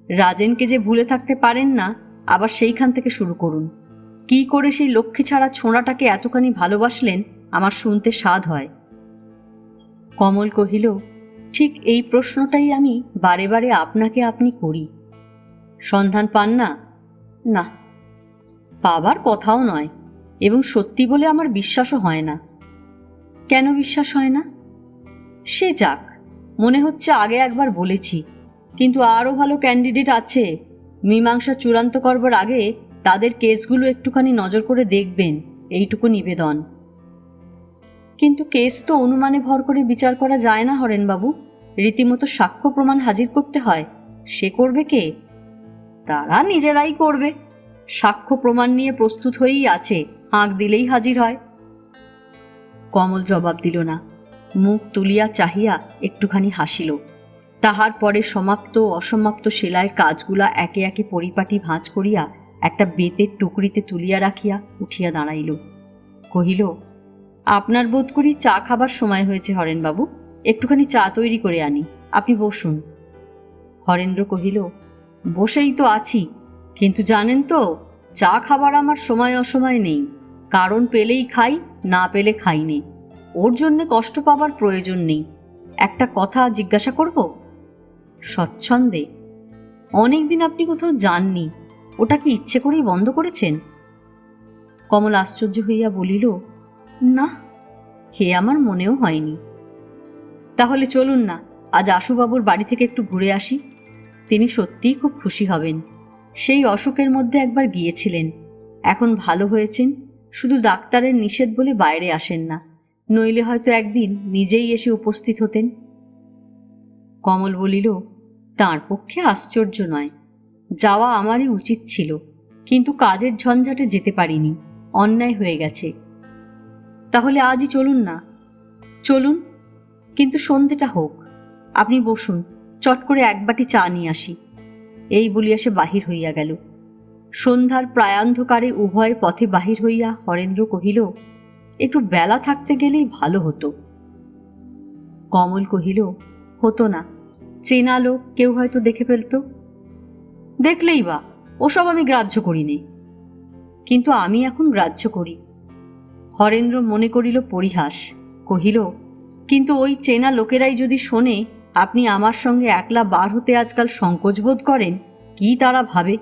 রাজেনকে যে ভুলে থাকতে পারেন না, আবার সেইখান থেকে শুরু করুন। কি করে সেই লক্ষ্মী ছাড়া ছোঁড়াটাকে এতখানি ভালোবাসলেন, আমার শুনতে স্বাদ হয়। কমল কহিল, ঠিক এই প্রশ্নটাই আমি বারে বারে আপনাকে আপনি করি। সন্ধান পান না? না, পাবার কথাও নয়, এবং সত্যি বলে আমার বিশ্বাসও হয় না। কেন বিশ্বাস হয় না? সে যাক, মনে হচ্ছে আগে একবার বলেছি, কিন্তু আরও ভালো ক্যান্ডিডেট আছে। মীমাংসা চূড়ান্ত করবার আগে তাদের কেসগুলো একটুখানি নজর করে দেখবেন, এইটুকু নিবেদন। কিন্তু কেস তো অনুমানে ভর করে বিচার করা যায় না হরেনবাবু, রীতিমতো সাক্ষ্য প্রমাণ হাজির করতে হয়। সে করবে কে? তারা নিজেরাই করবে। সাক্ষ্য প্রমাণ নিয়ে প্রস্তুত হয়েই আছে, হাঁক দিলেই হাজির হয়। কমল জবাব দিল না, মুখ তুলিয়া চাহিয়া একটুখানি হাসিল। তাহার পরে সমাপ্ত অসমাপ্ত সেলাইয়ের কাজগুলা একে একে পরিপাটি ভাঁজ করিয়া একটা বেতের টুকরিতে তুলিয়া রাখিয়া উঠিয়া দাঁড়াইল। কহিল, আপনার বোধ করি চা খাবার সময় হয়েছে হরেনবাবু, একটুখানি চা তৈরি করে আনি, আপনি বসুন। হরেন্দ্র কহিল, বসেই তো আছি, কিন্তু জানেন তো, চা খাবার আমার সময় অসময় নেই। কারণ পেলেই খাই, না পেলে খাই নে। ওর জন্যে কষ্ট পাবার প্রয়োজন নেই। একটা কথা জিজ্ঞাসা করব? স্বচ্ছন্দে। অনেকদিন আপনি কোথাও যাননি, ওটা কি ইচ্ছে করেই বন্ধ করেছেন? কমল আশ্চর্য হইয়া বলিল, না, হে আমার মনেও হয়নি। তাহলে চলুন না, আজ আশুবাবুর বাড়ি থেকে একটু ঘুরে আসি। তিনি সত্যিই খুব খুশি হবেন। সেই অসুখের মধ্যে একবার গিয়েছিলেন, এখন ভালো হয়েছেন। শুধু ডাক্তারের নিষেধ বলে বাইরে আসেন না, নইলে হয়তো একদিন নিজেই এসে উপস্থিত হতেন। কমল বলিল, তাঁর পক্ষে আশ্চর্য নয়। যাওয়া আমারই উচিত ছিল, কিন্তু কাজের ঝঞ্ঝাটে যেতে পারিনি, অন্যায় হয়ে গেছে। তাহলে আজই চলুন না। চলুন, কিন্তু সন্ধেটা হোক। আপনি বসুন, চট করে এক বাটি চা নিয়ে আসি। এই বলিয়া সে বাহির হইয়া গেল। সন্ধ্যার প্রায়ান্ধকারে উভয় পথে বাহির হইয়া হরেন্দ্র কহিল, একটু বেলা থাকতে গেলেই ভালো হতো। কমল কহিল, হতো না, চেনা লোক, কেউ হয়তো দেখে ফেলত। দেখলেই বা, ওসব আমি গ্রাহ্য করি নে। কিন্তু আমি এখন গ্রাহ্য করি। হরেন্দ্র মনে করিল পরিহাস, কহিল, কিন্তু ওই চেনা লোকেরাই যদি শোনে আপনি আমার সঙ্গে একলা বার হতে আজকাল সংকোচ বোধ করেন, কি তারা ভাবে?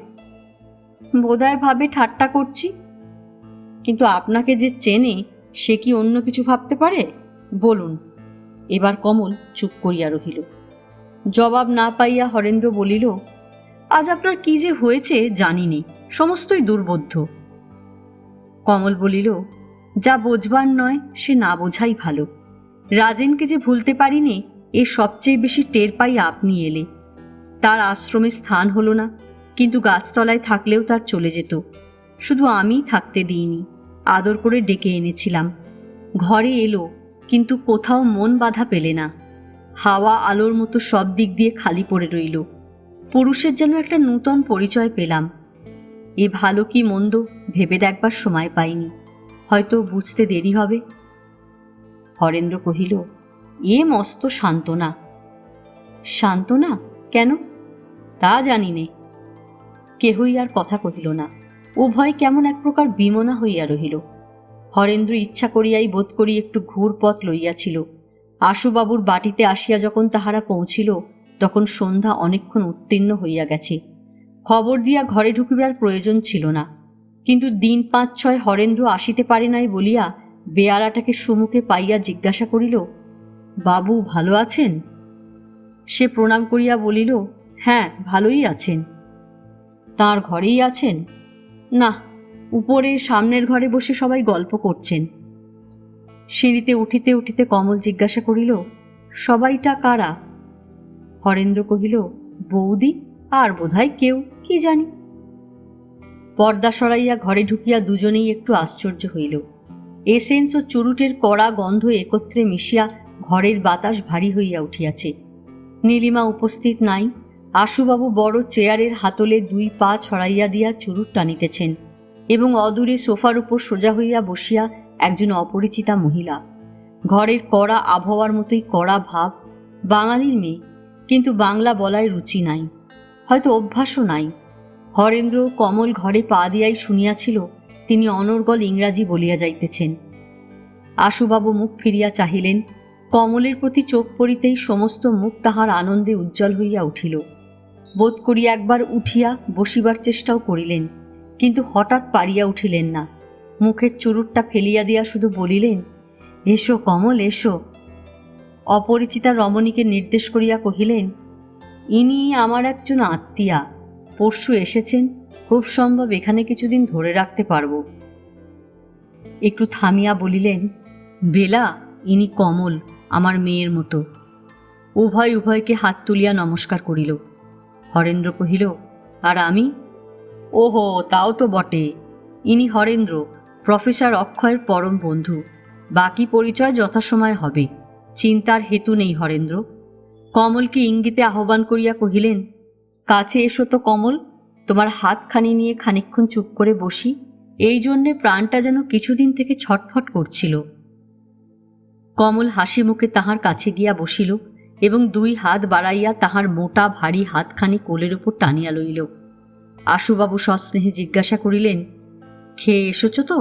বোধহয় ভাবে ঠাট্টা করছি। কিন্তু আপনাকে যে চেনে, সে কি অন্য কিছু ভাবতে পারে? বলুন। এবার কমল চুপ করিয়া রহিল। জবাব না পাইয়া হরেন্দ্র বলিল, আজ আপনার কি যে হয়েছে জানি নে, সমস্তই দুর্বোধ্য। কমল বলিল, যা বোঝবার নয় সে না বোঝাই ভালো। রাজেনকে যে ভুলতে পারিনি, এ সবচেয়ে বেশি টের পাই আপনি এলে। তার আশ্রমে স্থান হলো না, কিন্তু গাছতলায় থাকলেও তার চলে যেত। শুধু আমিই থাকতে দিইনি, আদর করে ডেকে এনেছিলাম। ঘরে এলো, কিন্তু কোথাও মন বাধা পেলে না। হাওয়া আলোর মতো সব দিক দিয়ে খালি পড়ে রইল। পুরুষের যেন একটা নূতন পরিচয় পেলাম। এ ভালো কি মন্দ ভেবে দেখবার সময় পাইনি, হয়তো বুঝতে দেরি হবে। হরেন্দ্র কহিল, এ মস্ত সান্ত্বনা। সান্ত্বনা কেন? তা জানি নে। কেহই আর কথা কহিল না, উভয় কেমন এক প্রকার বিমনা হইয়া রহিল। হরেন্দ্র ইচ্ছা করিয়াই বোধ করি একটু ঘুর পথ লইয়াছিল। আশুবাবুর বাটিতে আসিয়া যখন তাহারা পৌঁছিল, তখন সন্ধ্যা অনেকক্ষণ উত্তীর্ণ হইয়া গেছে। খবর দিয়া ঘরে ঢুকিবার প্রয়োজন ছিল না, কিন্তু দিন ৫-৬ হরেন্দ্র আসিতে পারে নাই বলিয়া বেয়ারাটাকে সুমুখে পাইয়া জিজ্ঞাসা করিল, বাবু ভালো আছেন? সে প্রণাম করিয়া বলিল, হ্যাঁ, ভালোই আছেন। তাঁর ঘরেই আছেন? না, উপরে সামনের ঘরে বসে সবাই গল্প করছেন। সিঁড়িতে উঠিতে উঠিতে কমল জিজ্ঞাসা করিল, সবাইটা কারা? হরেন্দ্র কহিল, বৌদি আর বোধহয় কেউ, কি জানি। পর্দা সরাইয়া ঘরে ঢুকিয়া দুজনেই একটু আশ্চর্য হইল। এসেন্স ও চুরুটের কড়া গন্ধ একত্রে মিশিয়া ঘরের বাতাস ভারী হইয়া উঠিয়াছে। নীলিমা উপস্থিত নাই। আশুবাবু বড় চেয়ারের হাতলে 2 পা ছড়াইয়া দিয়া চুরুট টানিতেছেন। এবং অদূরে সোফার উপর সোজা হইয়া বসিয়া একজন অপরিচিতা মহিলা। ঘরের কড়া আবহাওয়ার মতোই কড়া ভাব। বাঙালির মেয়ে, কিন্তু বাংলা বলায় রুচি নাই, হয়তো অভ্যাসও নাই। হরেন্দ্র কমল ঘরে পা দিয়াই শুনিয়াছিল তিনি অনর্গল ইংরাজি বলিয়া যাইতেছেন। আশুবাবু মুখ ফিরিয়া চাহিলেন। কমলের প্রতি চোখ পড়িতেই সমস্ত মুখ তাহার আনন্দে উজ্জ্বল হইয়া উঠিল। বোধ করিয়া একবার উঠিয়া বসিবার চেষ্টাও করিলেন, কিন্তু হঠাৎ পারিয়া উঠিলেন না। মুখের চুরুটটা ফেলিয়া দিয়া শুধু বলিলেন, এসো কমল, এসো। অপরিচিতা রমণীকে নির্দেশ করিয়া কহিলেন, ইনি আমার একজন আত্মীয়া, পরশু এসেছেন, খুব সম্ভব এখানে কিছুদিন ধরে রাখতে পারব। একটু থামিয়া বলিলেন, বেলা, ইনি কমল, আমার মেয়ের মতো। উভয়কে হাত তুলিয়া নমস্কার করিল। হরেন্দ্র কহিল, আর আমি? ওহো, তাও তো বটে। ইনি হরেন্দ্র, প্রফেসর অক্ষয়ের পরম বন্ধু। বাকি পরিচয় যথাসময় হবে, চিন্তার হেতু নেই হরেন্দ্র। কমলকে ইঙ্গিতে আহ্বান করিয়া কহিলেন, কাছে এসো তো কমল, তোমার হাতখানি নিয়ে খানিকক্ষণ চুপ করে বসি। এই জন্যে প্রাণটা যেন কিছুদিন থেকে ছটফট করছিল। কমল হাসি মুখে তাহার কাছে গিয়া বসিল এবং দুই হাত বাড়াইয়া তাহার মোটা ভারী হাতখানি কোলের উপর টানিয়া লইল। আশুবাবু সস্নেহে জিজ্ঞাসা করিলেন, খেয়ে এসেছ তো?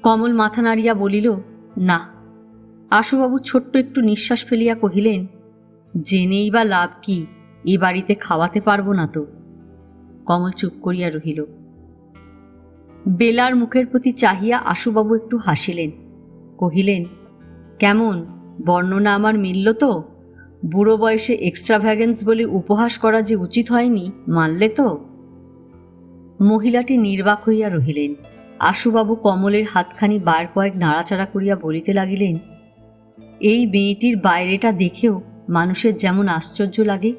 কমল মাথা নাড়িয়া বলিল, না। আশুবাবু ছোট্ট একটু নিঃশ্বাস ফেলিয়া কহিলেন, জেনেই বা লাভ কি, এ বাড়িতে খাওয়াতে পারব না তো। কমল চুপ করিয়া রহিল। বেলার মুখের প্রতি চাহিয়া আশুবাবু একটু হাসিলেন, কহিলেন, কেমন, বর্ণনা আমার মিলল তো? বুড়ো বয়সে এক্সট্রাভ্যাগেন্স বলে উপহাস করা যে উচিত হয়নি, মানলে তো? মহিলাটি নির্বাক হইয়া রহিলেন। আশুবাবু কমলের হাতখানি বার কয়েক নাড়াচাড়া করিয়া বলিতে লাগিলেন, এই মেয়েটির বাইরেটা দেখেও মানুষের যেমন আশ্চর্য লাগে,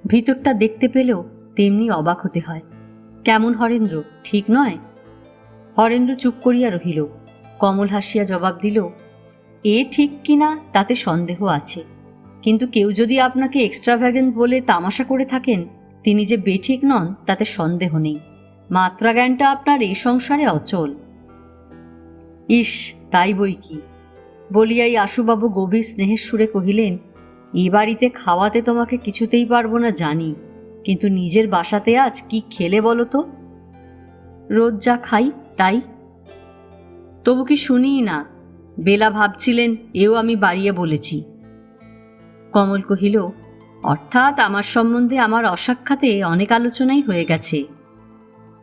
ভিতরটা দেখতে পেলেও তেমনি অবাক হতে হয়। কেমন হরেন্দ্র, ঠিক নয়? হরেন্দ্র চুপ করিয়া রহিল। কমল হাসিয়া জবাব দিল, এ ঠিক কিনা তাতে সন্দেহ আছে, কিন্তু কেউ যদি আপনাকে এক্সট্রাভ্যাগেন্ট বলে তামাশা করে থাকেন, তিনি যে বেঠিক নন তাতে সন্দেহ নেই। মাত্রাজ্ঞানটা আপনার এ সংসারে অচল। ইস, তাই বই কি। বলিয়াই আশুবাবু গভীর স্নেহের সুরে কহিলেন, এ বাড়িতে খাওয়াতে তোমাকে কিছুতেই পারবো না জানি, কিন্তু নিজের বাসাতে আজ কি খেলে বলো তো? রোজ যা খাই তাই। তবু কি শুনিই না? বেলা ভাবছিলেন এও আমি বাড়িয়ে বলেছি। কমল কহিল, অর্থাৎ আমার সম্বন্ধে আমার অসাক্ষাতে অনেক আলোচনাই হয়ে গেছে।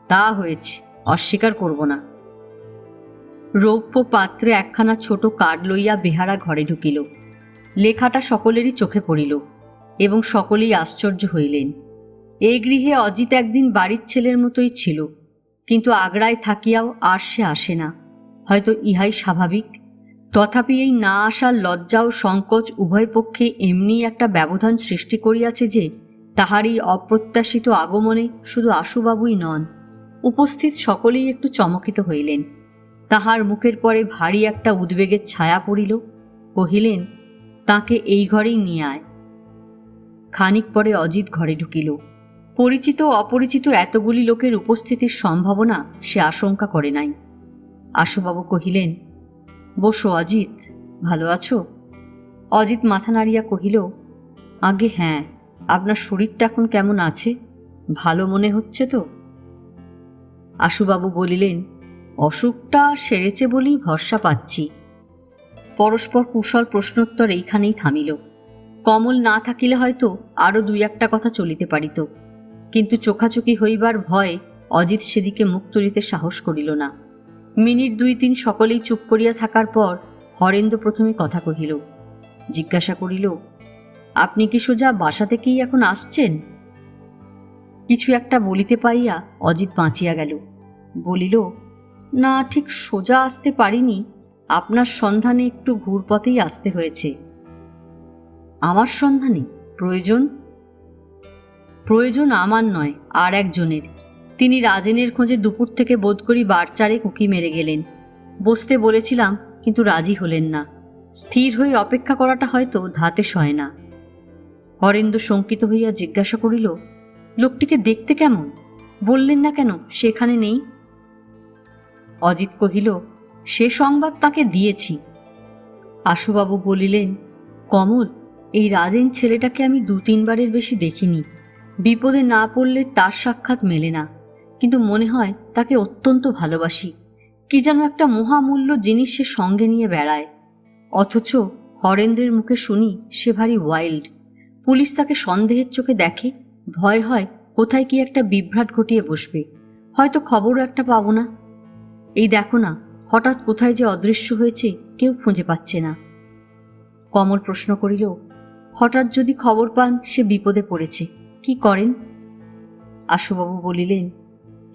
তা হয়েছে, অস্বীকার করব না। রৌপ্য পাত্রে একখানা ছোট কার্ড লইয়া বেহারা ঘরে ঢুকিল। লেখাটা সকলেরই চোখে পড়িল এবং সকলেই আশ্চর্য হইলেন। এই গৃহে অজিত একদিন বাড়ির ছেলের মতোই ছিল, কিন্তু আগ্রায় থাকিয়াও আর সে আসে না। হয়তো ইহাই স্বাভাবিক। তথাপি এই না আসার লজ্জা ও সংকোচ উভয় পক্ষে এমনি একটা ব্যবধান সৃষ্টি করিয়াছে যে তাহারই অপ্রত্যাশিত আগমনে শুধু আশুবাবুই নন, উপস্থিত সকলেই একটু চমকিত হইলেন। তাহার মুখের পরে ভারী একটা উদ্বেগের ছায়া পড়িল। কহিলেন, তাকে এই ঘরেই নিয়ে আয়। খানিক পরে অজিত ঘরে ঢুকিল। পরিচিত ও অপরিচিত এতগুলি লোকের উপস্থিতির সম্ভাবনা সে আশঙ্কা করে নাই। আশুবাবু কহিলেন, বসো অজিত, ভালো আছো? অজিত মাথা নাড়িয়া কহিল, আগে হ্যাঁ, আপনার শরীরটা এখন কেমন আছে? ভালো মনে হচ্ছে তো? আশুবাবু বলিলেন, অসুখটা সেরেছে বলেই ভরসা পাচ্ছি। পরস্পর কুশল প্রশ্নোত্তর এইখানেই থামিল। কমল না থাকিলে হয়তো আরও দুই একটা কথা চলিতে পারিত, কিন্তু চোখাচোখি হইবার ভয়ে অজিত সেদিকে মুখ তুলিতে সাহস করিল না। মিনিট দুই তিন সকলেই চুপ করিয়া থাকার পর হরেন্দ্র প্রথমে কথা কহিল। জিজ্ঞাসা করিল, আপনি কি সোজা বাসা থেকেই এখন আসছেন? কিছু একটা বলিতে পাইয়া অজিত বাঁচিয়া গেল। বলিল, না, ঠিক সোজা আসতে পারিনি, আপনার সন্ধানে একটু ঘুরপথেই আসতে হয়েছে। আমার সন্ধানে? প্রয়োজন? প্রয়োজন আমার নয়, আর একজনের। তিনি রাজেনের খোঁজে দুপুর থেকে বোধ করি বার চারেক উঁকি মেরে গেলেন। বসতে বলেছিলাম, কিন্তু রাজি হলেন না। স্থির হয়ে অপেক্ষা করাটা হয়তো ধাতে সয় না। হরেন্দ্র শঙ্কিত হইয়া জিজ্ঞাসা করিল, লোকটিকে দেখতে কেমন? বললেন না কেন সেখানে নেই? অজিত কহিল, সে সংবাদ তাকে দিয়েছি। আশুবাবু বলিলেন, কমল, এই রাজেন ছেলেটাকে আমি 2-3বারের বেশি দেখিনি। বিপদে না পড়লে তার সাক্ষাৎ মেলে না, কিন্তু মনে হয় তাকে অত্যন্ত ভালোবাসি। কি যেন একটা মহামূল্য জিনিস সে সঙ্গে নিয়ে বেড়ায়, অথচ হরেন্দ্রের মুখে শুনি সে ভারী ওয়াইল্ড। পুলিশ তাকে সন্দেহের চোখে দেখে, ভয় হয় কোথায় কি একটা বিভ্রাট ঘটিয়ে বসবে, হয়তো খবরও একটা পাবো না। এই দেখো না, হঠাৎ কোথায় যে অদৃশ্য হয়েছে কেউ খুঁজে পাচ্ছে না। কমল প্রশ্ন করিল, হঠাৎ যদি খবর পান সে বিপদে পড়েছে, কি করেন? আশুবাবু বলিলেন,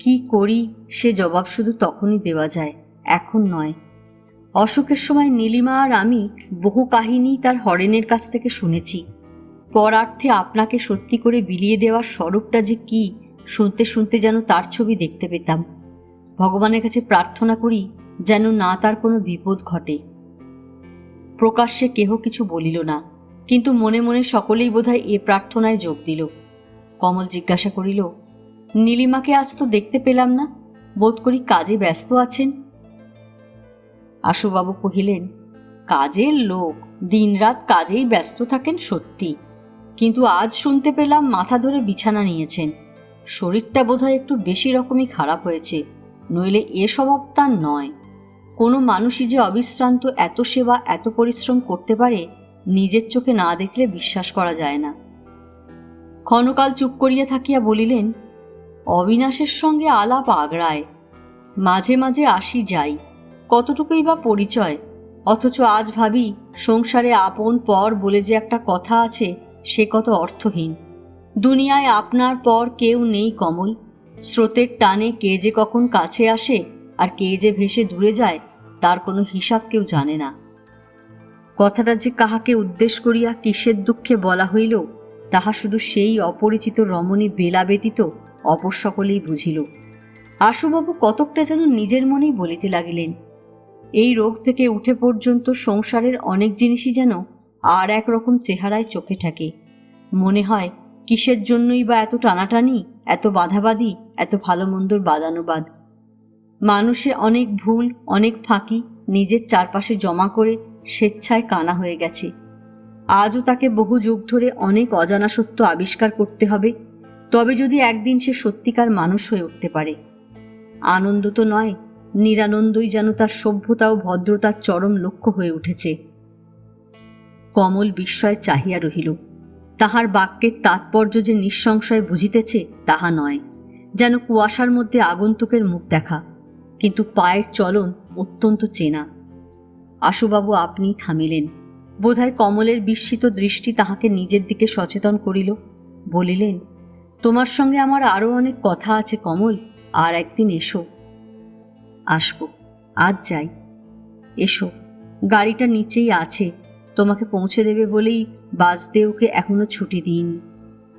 কি করি সে জবাব শুধু তখনই দেওয়া যায়, এখন নয়। অসুখের সময় নীলিমা আর আমি বহু কাহিনী তার হরেনের কাছ থেকে শুনেছি। পরার্থে আপনাকে সত্যি করে বিলিয়ে দেওয়ার স্বরূপটা যে কি, শুনতে শুনতে যেন তার ছবি দেখতে পেতাম। ভগবানের কাছে প্রার্থনা করি যেন না তার কোনো বিপদ ঘটে। প্রকাশ্যে কেহ কিছু বলিল না, কিন্তু মনে মনে সকলেই বোধহয় এ প্রার্থনায় যোগ দিল। কমল জিজ্ঞাসা করিল, নীলিমাকে আজ তো দেখতে পেলাম না, বোধ করি কাজে ব্যস্ত আছেন। আশুবাবু কহিলেন, কাজের লোক, দিনরাত কাজেই ব্যস্ত থাকেন সত্যি, কিন্তু আজ শুনতে পেলাম মাথা ধরে বিছানা নিয়েছেন। শরীরটা বোধহয় একটু বেশি রকমই খারাপ হয়েছে, নইলে এ স্বভাব তার নয়। কোনো মানুষই যে অবিশ্রান্ত এত সেবা এত পরিশ্রম করতে পারে, নিজের চোখে না দেখলে বিশ্বাস করা যায় না। ক্ষণকাল চুপ করিয়া থাকিয়া বলিলেন, অবিনাশের সঙ্গে আলাপ আগ্রায়, মাঝে মাঝে আসি যাই, কতটুকুই বা পরিচয়। অথচ আজ ভাবি, সংসারে আপন পর বলে যে একটা কথা আছে, সে কত অর্থহীন। দুনিয়ায় আপনার পর কেউ নেই কমল। স্রোতের টানে কে যে কখন কাছে আসে আর কে যে ভেসে দূরে যায়, তার কোনো হিসাব কেউ জানে না। কথাটা যে কাহাকে উদ্দেশ্য করিয়া কিসের দুঃখে বলা হইল, তাহা শুধু সেই অপরিচিত রমণী বেলা ব্যতীত অপর সকলেই বুঝিল। আশুবাবু কতকটা যেন নিজের মনেই বলিতে লাগিলেন, এই রোগ থেকে উঠে পর্যন্ত সংসারের অনেক জিনিসই যেন আর একরকম চেহারায় চোখে ঠেকে। মনে হয় কিসের জন্যই বা এত টানাটানি, এত বাধাবাধি, এত ভালো মন্দর বাদানুবাদ। মানুষে অনেক ভুল, অনেক ফাঁকি নিজের চারপাশে জমা করে স্বেচ্ছায় কানা হয়ে গেছে। আজও তাকে বহু যুগ ধরে অনেক অজানা সত্য আবিষ্কার করতে হবে, তবে যদি একদিন সে সত্যিকার মানুষ হয়ে উঠতে পারে। আনন্দ তো নয়, নিরানন্দই যেন তার সভ্যতা ও ভদ্রতার চরম লক্ষ্য হয়ে উঠেছে। কমল বিস্ময়ে চাহিয়া রহিল। তাহার বাক্যের তাৎপর্য যে নিঃসংশয়ে বুঝিতেছে তাহা নয়, যেন কুয়াশার মধ্যে আগন্তুকের মুখ দেখা, কিন্তু পায়ের চলন অত্যন্ত চেনা। আশুবাবু আপনি থামিলেন। বোধহয় কমলের বিস্মিত দৃষ্টি তাহাকে নিজের দিকে সচেতন করিল। বলিলেন, তোমার সঙ্গে আমার আরও অনেক কথা আছে কমল, আর একদিন এসো। আসব, আজ যাই। এসো, গাড়িটা নিচেই আছে, তোমাকে পৌঁছে দেবে বলেই বাসদেওকে এখনো ছুটি দিইনি।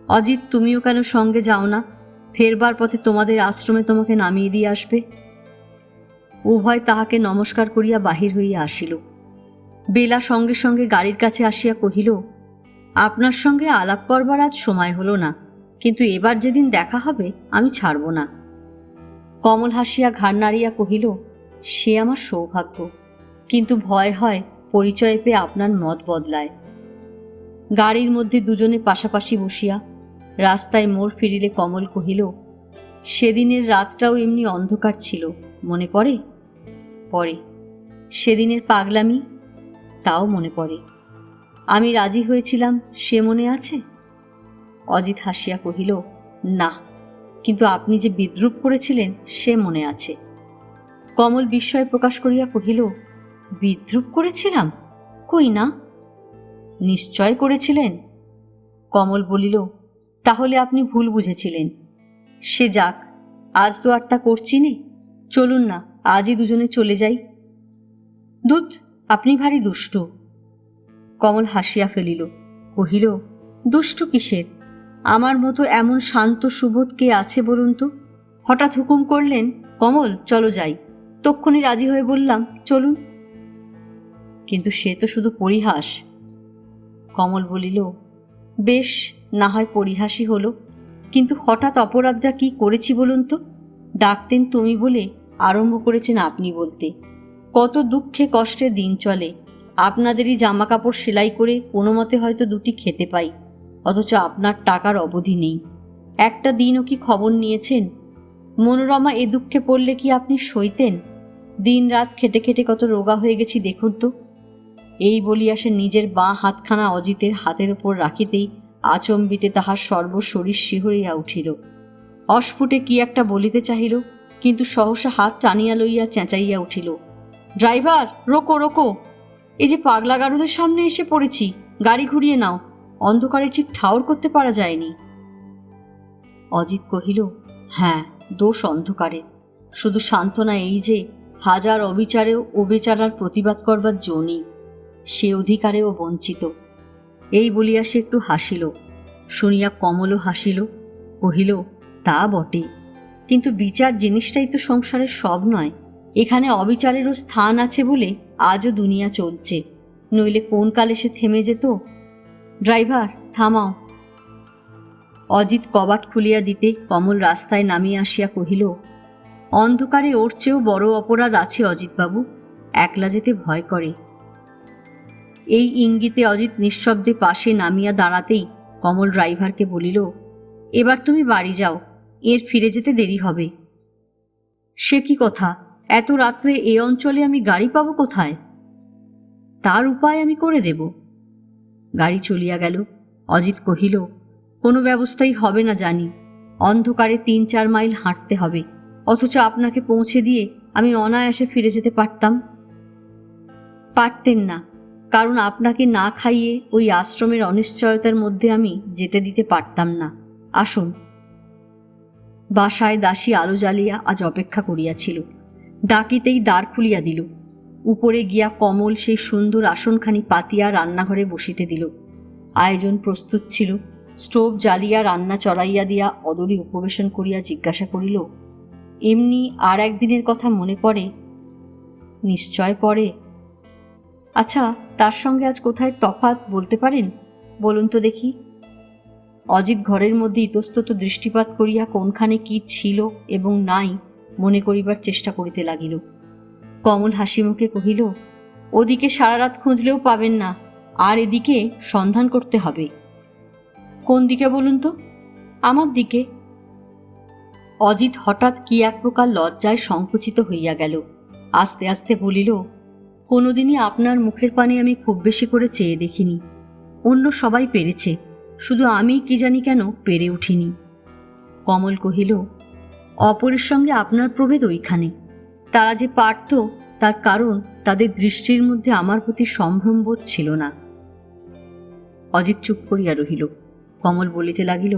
অজিত, তুমিও কেন সঙ্গে যাও না? ফেরবার পথে তোমাদের আশ্রমে তোমাকে নামিয়ে দিয়ে আসবে। উভয় তাহাকে নমস্কার করিয়া বাহির হইয়া আসিল। বেলা সঙ্গে সঙ্গে গাড়ির কাছে আসিয়া কহিল, আপনার সঙ্গে আলাপ করবার আজ সময় হলো না, কিন্তু এবার যেদিন দেখা হবে আমি ছাড়ব না। কমল হাসিয়া ঘাড় নাড়িয়া কহিল, সে আমার সৌভাগ্য, কিন্তু ভয় হয় পরিচয় পেয়ে আপনার মত বদলায়। গাড়ির মধ্যে দুজনে পাশাপাশি বসিয়া রাস্তায় মোড় ফিরিলে কমল কহিল, সেদিনের রাতটাও এমনি অন্ধকার ছিল, মনে পড়ে? পড়ে। সেদিনের পাগলামি, তাও মনে পড়ে। আমি রাজি হয়েছিলাম, সে মনে আছে? অজিত হাসিয়া কহিল, না, কিন্তু আপনি যে বিদ্রূপ করেছিলেন সে মনে আছে। কমল বিস্ময় প্রকাশ করিয়া কহিল, বিদ্রূপ করেছিলাম? কই না। নিশ্চয় করেছিলেন। কমল বলিল, তাহলে আপনি ভুল বুঝেছিলেন। সে যাক, আজ তো আর তা করছি নে। চলুন না, আজই দুজনে চলে যাই। ধুৎ, আপনি ভারী দুষ্টু। কমল হাসিয়া ফেলিল, কহিল, দুষ্টু কিসের? আমার মতো এমন শান্ত সুবোধ কে আছে বলুন তো? হঠাৎ হুকুম করলেন, কমল চলো যাই, তক্ষুনি রাজি হয়ে বললাম চলুন। কিন্তু সে তো শুধু পরিহাস। কমল বলিল, বেশ, না হয় পরিহাসই হলো, কিন্তু হঠাৎ অপরাধটা কি করেছি বলুন তো? ডাকতেন তুমি বলে আরম্ভ করেছেন আপনি বলতে। কত দুঃখে কষ্টে দিন চলে। আপনাদেরই জামা কাপড় সেলাই করে কোনো মতে হয়তো দুটি খেতে পাই, অথচ আপনার টাকার অবধি নেই। একটা দিনও কি খবর নিয়েছেন? মনোরমা এ দুঃখে পড়লে কি আপনি সইতেন? দিন রাত খেটে খেটে কত রোগা হয়ে গেছি দেখুন তো। এই বলিয়া সে নিজের বাঁ হাতখানা অজিতের হাতের ওপর রাখিতেই আচম্বিতে তাহার সর্বশরীর শিহরিয়া উঠিল। অস্ফুটে কি একটা বলিতে চাহিল, কিন্তু সহসা হাত টানিয়া লইয়া চেঁচাইয়া উঠিল, ড্রাইভার, রোকো রোকো! এই যে পাগলা গারুদের সামনে এসে পড়েছি, গাড়ি ঘুরিয়ে নাও, অন্ধকারে ঠিক ঠাউর করতে পারা যায়নি। অজিত কহিল, হ্যাঁ, দোষ অন্ধকারে। শুধু সান্ত্বনা এই যে হাজার অবিচারেও ও বেচারার প্রতিবাদ করবার জো নেই, সে অধিকারেও বঞ্চিত। এই বলিয়া সে একটু হাসিল। শুনিয়া কমলও হাসিল, কহিল, তা বটে, কিন্তু বিচার জিনিসটাই তো সংসারের সব নয়। এখানে অবিচারেরও স্থান আছে বলে আজও দুনিয়া চলছে, নইলে কোন কালে সে থেমে যেত। ড্রাইভার, থামাও। অজিত কবাট খুলিয়া দিতে কমল রাস্তায় নামিয়া আসিয়া কহিল, অন্ধকারে ওর চেয়েও বড় অপরাধ আছে অজিতবাবু, একলা যেতে ভয় করে। এই ইঙ্গিতে অজিত নিঃশব্দে পাশে নামিয়া দাঁড়াতেই কমল ড্রাইভারকে বলিল, এবার তুমি বাড়ি যাও, এর ফিরে যেতে দেরি হবে। সে কি কথা, এত রাত্রে এ অঞ্চলে আমি গাড়ি পাবো কোথায়? তার উপায় আমি করে দেব। গাড়ি চলিয়া গেল। অজিত কহিল, কোনো ব্যবস্থাই হবে না জানি, অন্ধকারে 3-4 মাইল হাঁটতে হবে, অথচ আপনাকে পৌঁছে দিয়ে আমি অনায়াসে ফিরে যেতে পারতাম। পারতেন না, কারণ আপনাকে না খাইয়ে ওই আশ্রমের অনিশ্চয়তার মধ্যে আমি যেতে দিতে পারতাম না। আসুন। বাসায় দাসী আলো জ্বালিয়া আজ অপেক্ষা করিয়াছিল। ডাকিতেই দ্বার খুলিয়া দিল। উপরে গিয়া কমল সেই সুন্দর আসনখানি পাতিয়া রান্নাঘরে বসিতে দিল। আয়োজন প্রস্তুত ছিল। স্টোভ জ্বালিয়া রান্না চড়াইয়া দিয়া অদরি উপবেশন করিয়া জিজ্ঞাসা করিল, এমনি আর একদিনের কথা মনে পড়ে? নিশ্চয় পড়ে। আচ্ছা, তার সঙ্গে আজ কোথায় তফাৎ বলতে পারেন? বলুন তো দেখি। অজিত ঘরের মধ্যে ইতস্তত দৃষ্টিপাত করিয়া কোনখানে কি ছিল এবং নাই মনে করিবার চেষ্টা করিতে লাগিল। কমল হাসি মুখে কহিল, ওদিকে সারা রাত খুঁজলেও পাবেন না, আর এদিকে সন্ধান করতে হবে। কোন দিকে বলুন তো? আমার দিকে। অজিত হঠাৎ কি এক প্রকার লজ্জায় সংকুচিত হইয়া গেল। আস্তে আস্তে বলিল, কোনোদিনই আপনার মুখের পানে আমি খুব বেশি করে চেয়ে দেখিনি। অন্য সবাই পেরেছে, শুধু আমি কি জানি কেন পেরে উঠিনি। কমল কহিল, অপরের সঙ্গে আপনার প্রভেদ ওইখানে। তারা যে পারত, তার কারণ তাদের দৃষ্টির মধ্যে আমার প্রতি সম্ভ্রমবোধ ছিল না। অজিত চুপ করিয়া রহিল। কমল বলিতে লাগিল,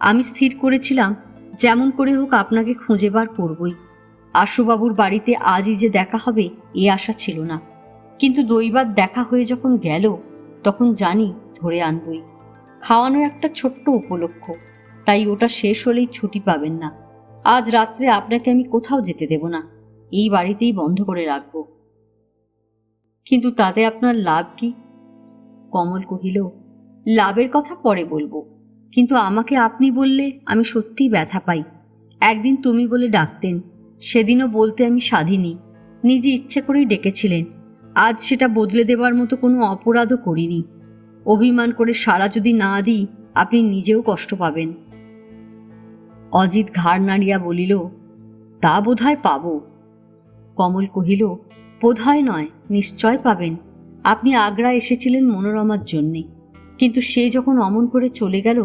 আমি স্থির করেছিলাম যেমন করে হোক আপনাকে খুঁজে বার করবই। আশুবাবুর বাড়িতে আজই যে দেখা হবে এ আশা ছিল না, কিন্তু দৈবাত দেখা হয়ে যখন গেল তখন জানি ধরে আনবই। খাওয়ানো একটা ছোট্ট উপলক্ষ, তাই ওটা শেষ হলেই ছুটি পাবেন না। আজ রাত্রে আপনাকে আমি কোথাও যেতে দেব না, এই বাড়িতেই বন্ধ করে রাখব। কিন্তু তাতে আপনার লাভ কি? কমল কহিল, লাভের কথা পরে বলবো, কিন্তু আমাকে আপনি বললে আমি সত্যিই ব্যথা পাই। একদিন তুমি বলে ডাকতেন, সেদিনও বলতে আমি স্বাধীনি, নিজে ইচ্ছে করেই ডেকেছিলেন। আজ সেটা বদলে দেবার মতো কোনো অপরাধও করিনি। অভিমান করে সাড়া যদি না দিই আপনি নিজেও কষ্ট পাবেন। অজিত ঘাড় নাড়িয়া বলিল, তা বোধহয় পাব। কমল কহিল, বোধহয় নয়, নিশ্চয় পাবেন। আপনি আগ্রা এসেছিলেন মনোরমার জন্যে, কিন্তু সে যখন অমন করে চলে গেল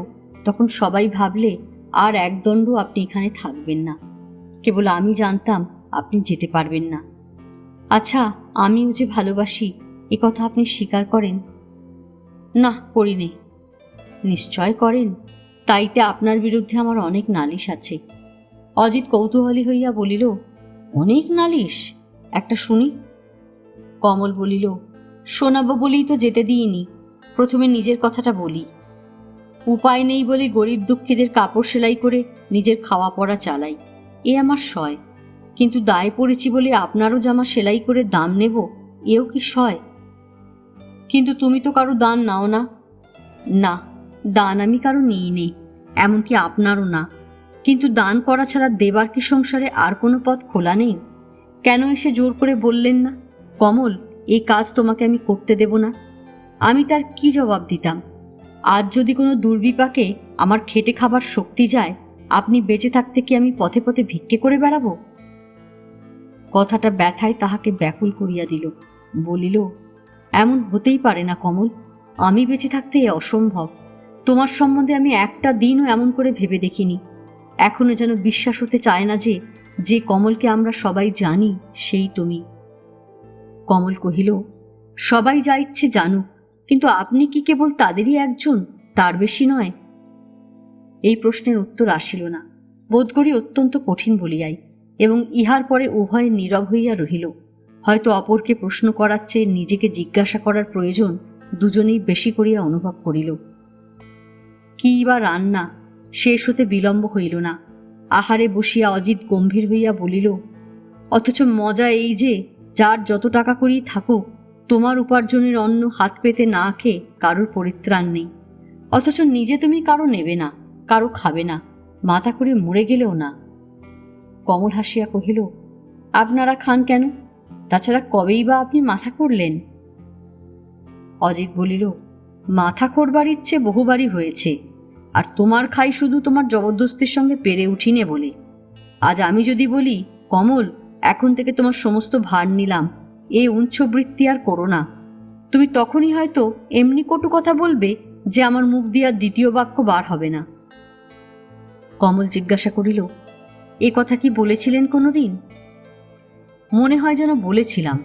তখন সবাই ভাবলে আর একদণ্ড আপনি এখানে থাকবেন না। কেবল আমি জানতাম আপনি যেতে পারবেন না। আচ্ছা, আমিও যে ভালোবাসি এ কথা আপনি স্বীকার করেন? না, করি নে। নিশ্চয় করেন, তাইতে আপনার বিরুদ্ধে আমার অনেক নালিশ আছে। অজিত কৌতূহলী হইয়া বলিল, অনেক নালিশ? একটা শুনি। কমল বলিল, শোনাবো বলেই তো যেতে দিইনি। প্রথমে নিজের কথাটা বলি। উপায় নেই বলে গরিব দুঃখীদের কাপড় সেলাই করে নিজের খাওয়া পড়া চালাই, এ আমার সয়। কিন্তু দায় পড়েছি বলে আপনারও জামা সেলাই করে দাম নেব, এও কি সয়? কিন্তু তুমি তো কারো দান নাও না। না, দান আমি কারো নিই নেই, এমনকি আপনারও না। কিন্তু দান করা ছাড়া দেবার কি সংসারে আর কোনো পথ খোলা নেই? কেন এসে জোর করে বললেন না, কমল, এই কাজ তোমাকে আমি করতে দেব না? আমি তার কি জবাব দিতাম? আজ যদি কোনো দুর্বিপাকে আমার খেটে খাবার শক্তি যায়, আপনি বেঁচে থাকতে কি আমি পথে পথে ভিক্ষে করে বেড়াবো? কথাটা ব্যথায় তাহাকে ব্যাকুল করিয়া দিল। বলিল, এমন হতেই পারে না কমল, আমি বেঁচে থাকতে এ অসম্ভব। তোমার সম্বন্ধে আমি একটা দিনও এমন করে ভেবে দেখিনি। এখনো যেন বিশ্বাস হতে চায় না যে কমলকে আমরা সবাই জানি সেই তুমি। কমল কহিল, সবাই যা ইচ্ছে জানুক, কিন্তু আপনি কি কেবল তাদেরই একজন, তার বেশি নয়? এই প্রশ্নের উত্তর আসিল না, বোধ করি অত্যন্ত কঠিন বলিয়াই, এবং ইহার পরে উভয়ে নীরব হইয়া রহিল। হয়তো অপরকে প্রশ্ন করার চেয়ে নিজেকে জিজ্ঞাসা করার প্রয়োজন দুজনেই বেশি করিয়া অনুভব করিল। কি বা রান্না, শেষ হতে বিলম্ব হইল না। আহারে বসিয়া অজিত গম্ভীর হইয়া বলিল, অথচ মজা এই যে যার যত টাকা করেই থাকুক, তোমার উপার্জনের অন্ন হাত পেতে না খেয়ে কারোর পরিত্রাণ নেই। অথচ নিজে তুমি কারো নেবে না, কারো খাবে না, মাথা করে মরে গেলেও না। কমল হাসিয়া কহিল, আপনারা খান কেন? তাছাড়া কবেই বা আপনি মাথা করলেন? অজিত বলিল, মাথা করবার ইচ্ছে বহুবারই হয়েছে, আর তোমার খাই শুধু তোমার জবরদস্তির সঙ্গে পেরে উঠিনে বলে। আজ আমি যদি বলি, কমল, এখন থেকে তোমার সমস্ত ভার নিলাম, এই উঞ্চবৃত্তি আর করো না, তুমি তখনই হয়তো এমনি কটু কথা বলবে যে আমার মুখ দিয়ে আর দ্বিতীয় বাক্য বার হবে না। কমল জিজ্ঞাসা করিল, এ কথা কি বলেছিলেন কোনোদিন? মনে হয় যেন বলেছিলাম।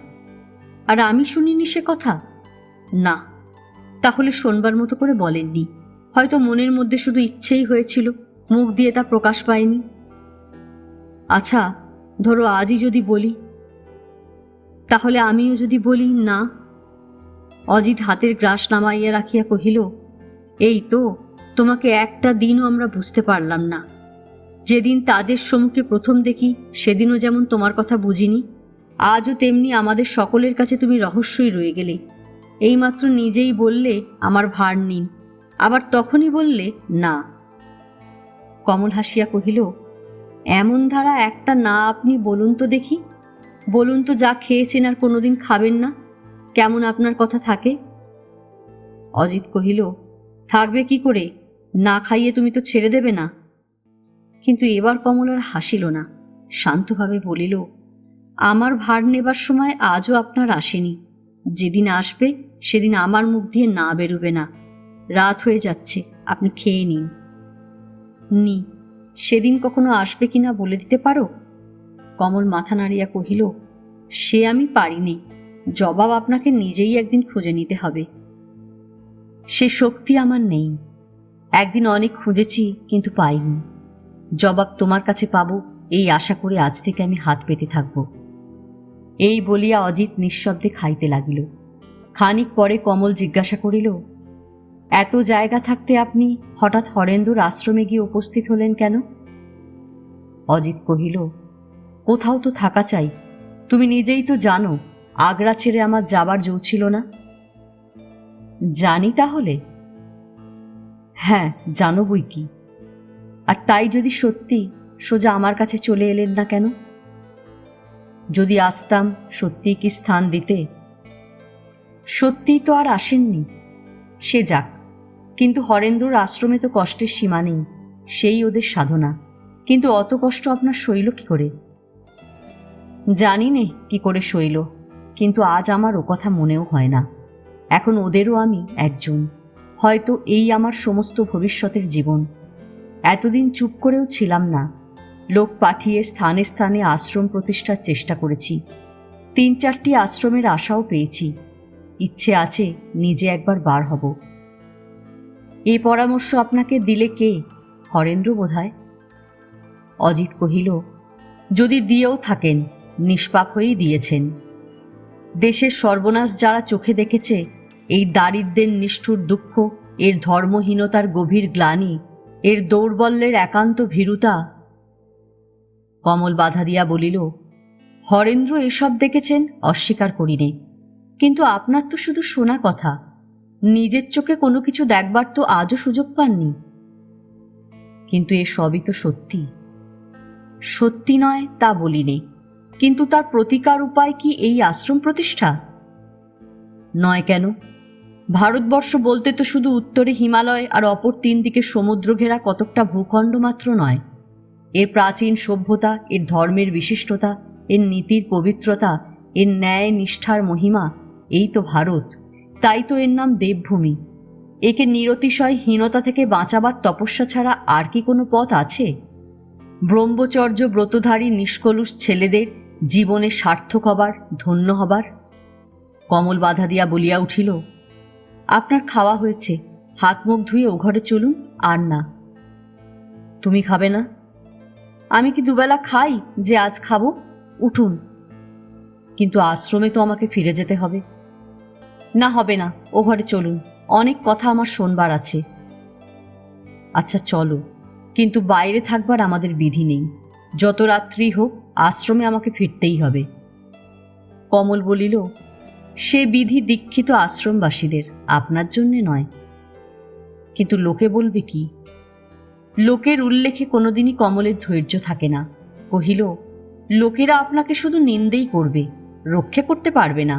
আর আমি শুনিনি সে কথা? না, তাহলে শোনবার মতো করে বলেননি। হয়তো মনের মধ্যে শুধু ইচ্ছেই হয়েছিল, মুখ দিয়ে তা প্রকাশ পায়নি। আচ্ছা, ধরো আজই যদি বলি, তাহলে আমিও যদি বলি না? অজিত হাতের গ্রাস নামাইয়া রাখিয়া কহিল, এই তো, তোমাকে একটা দিনও আমরা বুঝতে পারলাম না। যেদিন তাজের সম্মুখে প্রথম দেখি সেদিনও যেমন তোমার কথা বুঝিনি, আজও তেমনি আমাদের সকলের কাছে তুমি রহস্যই রয়ে গেলে। এইমাত্র নিজেই বললে আমার ভার নিন, আবার তখনই বললে না। কমল হাসিয়া কহিল, এমন ধারা একটা না আপনি বলুন তো দেখি, বলুন তো, যা খেয়েছেন আর কোনোদিন খাবেন না, কেমন আপনার কথা থাকে? অজিত কহিল, থাকবে কি করে, না খাইয়ে তুমি তো ছেড়ে দেবে না। কিন্তু এবার কমল আর হাসিল না, শান্তভাবে বলিল, আমার ভার নেবার সময় আজও আপনার আসেনি। যেদিন আসবে সেদিন আমার মুখ দিয়ে না বেরোবে না। রাত হয়ে যাচ্ছে, আপনি খেয়ে নিন। নি, সেদিন কখনো আসবে কিনা বলে দিতে পারো? কমল মাথা নাড়িয়া কহিল, সে আমি পারিনি, জবাব আপনাকে নিজেই একদিন খুঁজে নিতে হবে। সে শক্তি আমার নেই। একদিন অনেক খুঁজেছি, কিন্তু পাইনি। জবাব তোমার কাছে পাবো এই আশা করে আজ থেকে আমি হাত পেতে থাকব। এই বলিয়া অজিত নিঃশব্দে খাইতে লাগিল। খানিক পরে কমল জিজ্ঞাসা করিল, এত জায়গা থাকতে আপনি হঠাৎ হরেন্দ্রর আশ্রমে গিয়ে উপস্থিত হলেন কেন? অজিত কহিল, কোথাও তো থাকা চাই, তুমি নিজেই তো জানো আগ্রা ছেড়ে আমার যাবার জো ছিল না। জানি তাহলে? হ্যাঁ, জানো বই কি। আর তাই যদি সত্যি, সোজা আমার কাছে চলে এলেন না কেন? যদি আসতাম, সত্যিই কি স্থান দিতে? সত্যিই তো আর আসেননি। সে যাক, কিন্তু হরেন্দ্রর আশ্রমে তো কষ্টের সীমা নেই, সেই ওদের সাধনা। কিন্তু অত কষ্ট আপনার সইল কি করে? জানি নে কি করে সইল, কিন্তু আজ আমার ও কথা মনেও হয় না। এখন ওদেরও আমি একজন। হয়তো এই আমার সমস্ত ভবিষ্যতের জীবন। এতদিন চুপ করেও ছিলাম না। লোক পাঠিয়ে স্থানে স্থানে আশ্রম প্রতিষ্ঠার চেষ্টা করেছি। 3-4টি আশ্রমের আশাও পেয়েছি। ইচ্ছে আছে নিজে একবার বার হব। এই পরামর্শ আপনাকে দিলে কে? হরেন্দ্র বোধহয়। অজিত কহিল, যদি দিয়েও থাকেন, নিষ্পাপ হয়েই দিয়েছেন। দেশের সর্বনাশ যারা চোখে দেখেছে, এই দারিদ্র্যের নিষ্ঠুর দুঃখ, এর ধর্মহীনতার গভীর গ্লানি, এর দৌর্বল্যের একান্ত ভীরুতা। কমল বাধা দিয়া বলিল, হরেন্দ্র এসব দেখেছেন, অস্বীকার করিনে, কিন্তু আপনার তো শুধু শোনা কথা, নিজের চোখে কোনো কিছু দেখবার তো আজও সুযোগ পাননি। কিন্তু এ সবই তো সত্যি। সত্যি নয় তা বলিনি, কিন্তু তার প্রতিকার উপায় কি এই আশ্রম প্রতিষ্ঠা? নয় কেন? ভারতবর্ষ বলতে তো শুধু উত্তরে হিমালয় আর অপর 3 দিকে সমুদ্র ঘেরা কতকটা ভূখণ্ড মাত্র নয়। এর প্রাচীন সভ্যতা, এর ধর্মের বিশিষ্টতা, এর নীতির পবিত্রতা, এর ন্যায় নিষ্ঠার মহিমা, এই তো ভারত। তাই তো এর নাম দেবভূমি। একে নিরতিশয় হীনতা থেকে বাঁচাবার তপস্যা ছাড়া আর কি কোনো পথ আছে? ব্রহ্মচর্য ব্রতধারী নিষ্কলুষ ছেলেদের জীবনে সার্থক হবার, ধন্য হবার? কমল বাধা দিয়া বলিয়া উঠিল, আপনার খাওয়া হয়েছে, হাত মুখ ধুয়ে ও ঘরে চলুন। আর না। তুমি খাবে না? আমি কি দুবেলা খাই যে আজ খাবো? উঠুন। কিন্তু আশ্রমে তো আমাকে ফিরে যেতে হবে। না, হবে না, ও ঘরে চলুন, অনেক কথা আমার শোনবার আছে। আচ্ছা চলো, কিন্তু বাইরে থাকবার আমাদের বিধি নেই। যত রাত্রি হোক আশ্রমে আমাকে ফিরতেই হবে। কমল বলিল, সে বিধি দীক্ষিত আশ্রমবাসীদের, আপনার জন্যে নয়। কিন্তু লোকে বলবে কি? লোকের উল্লেখে কোনোদিনই কমলের ধৈর্য থাকে না। কহিল, লোকেরা আপনাকে শুধু নিন্দেই করবে, রক্ষে করতে পারবে না।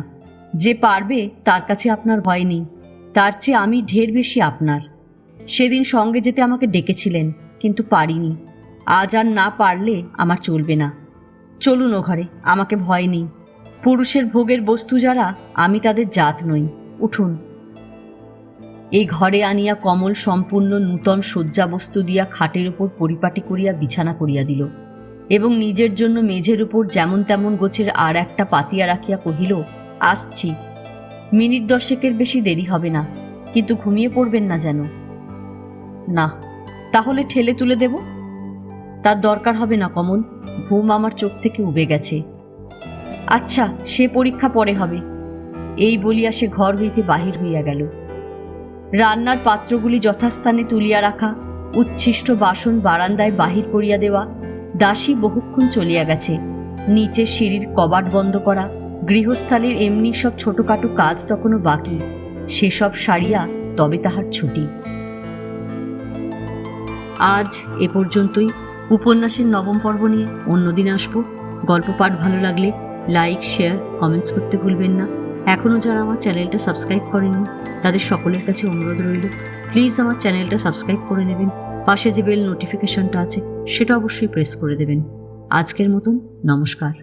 যে পারবে তার কাছে আপনার ভয় নেই, তার চেয়ে আমি ঢের বেশি আপনার। সেদিন সঙ্গে যেতে আমাকে ডেকেছিলেন, কিন্তু পারিনি। আজ আর না পারলে আমার চলবে না। চলুন ও ঘরে, আমাকে ভয় নেই। পুরুষের ভোগের বস্তু যারা, আমি তাদের জাত নই। উঠুন। এই ঘরে আনিয়া কমল সম্পূর্ণ নূতন শয্যাবস্তু দিয়া খাটের উপর পরিপাটি করিয়া বিছানা করিয়া দিল এবং নিজের জন্য মেঝের উপর যেমন তেমন গোছের আর একটা পাতিয়া রাখিয়া কহিল, আসছি। মিনিট 10 বেশি দেরি হবে না, কিন্তু ঘুমিয়ে পড়বেন না যেন। না, তাহলে ঠেলে তুলে দেব? তার দরকার হবে না কমল, ঘুম আমার চোখ থেকে উবে গেছে। আচ্ছা, সে পরীক্ষা পরে হবে। এই বলিয়া সে ঘর হইতে বাহির হইয়া গেল। রান্নার পাত্রগুলি যথাস্থানে তুলিয়া রাখা, উচ্ছিষ্ট বাসন বারান্দায় বাহির করিয়া দেওয়া, দাসী বহুক্ষণ চলিয়া গেছে। নিচে সিঁড়ির কবাট বন্ধ করা, গৃহস্থালীর এমনি সব ছোটখাটো কাজ তখনও বাকি। সেসব সারিয়া তবে তাহার ছুটি। আজ এ পর্যন্তই। উপন্যাসের 9ম পর্ব নিয়ে অন্যদিন আসব। গল্প পাঠ ভালো লাগলে লাইক, শেয়ার, কমেন্টস করতে ভুলবেন না। এখনও যারা আমার চ্যানেলটা সাবস্ক্রাইব করেননি তাদের সকলের কাছে অনুরোধ রইল, প্লিজ আমার চ্যানেলটা সাবস্ক্রাইব করে নেবেন। পাশে যে বেল নোটিফিকেশনটা আছে সেটা অবশ্যই প্রেস করে দেবেন। আজকের মতন নমস্কার।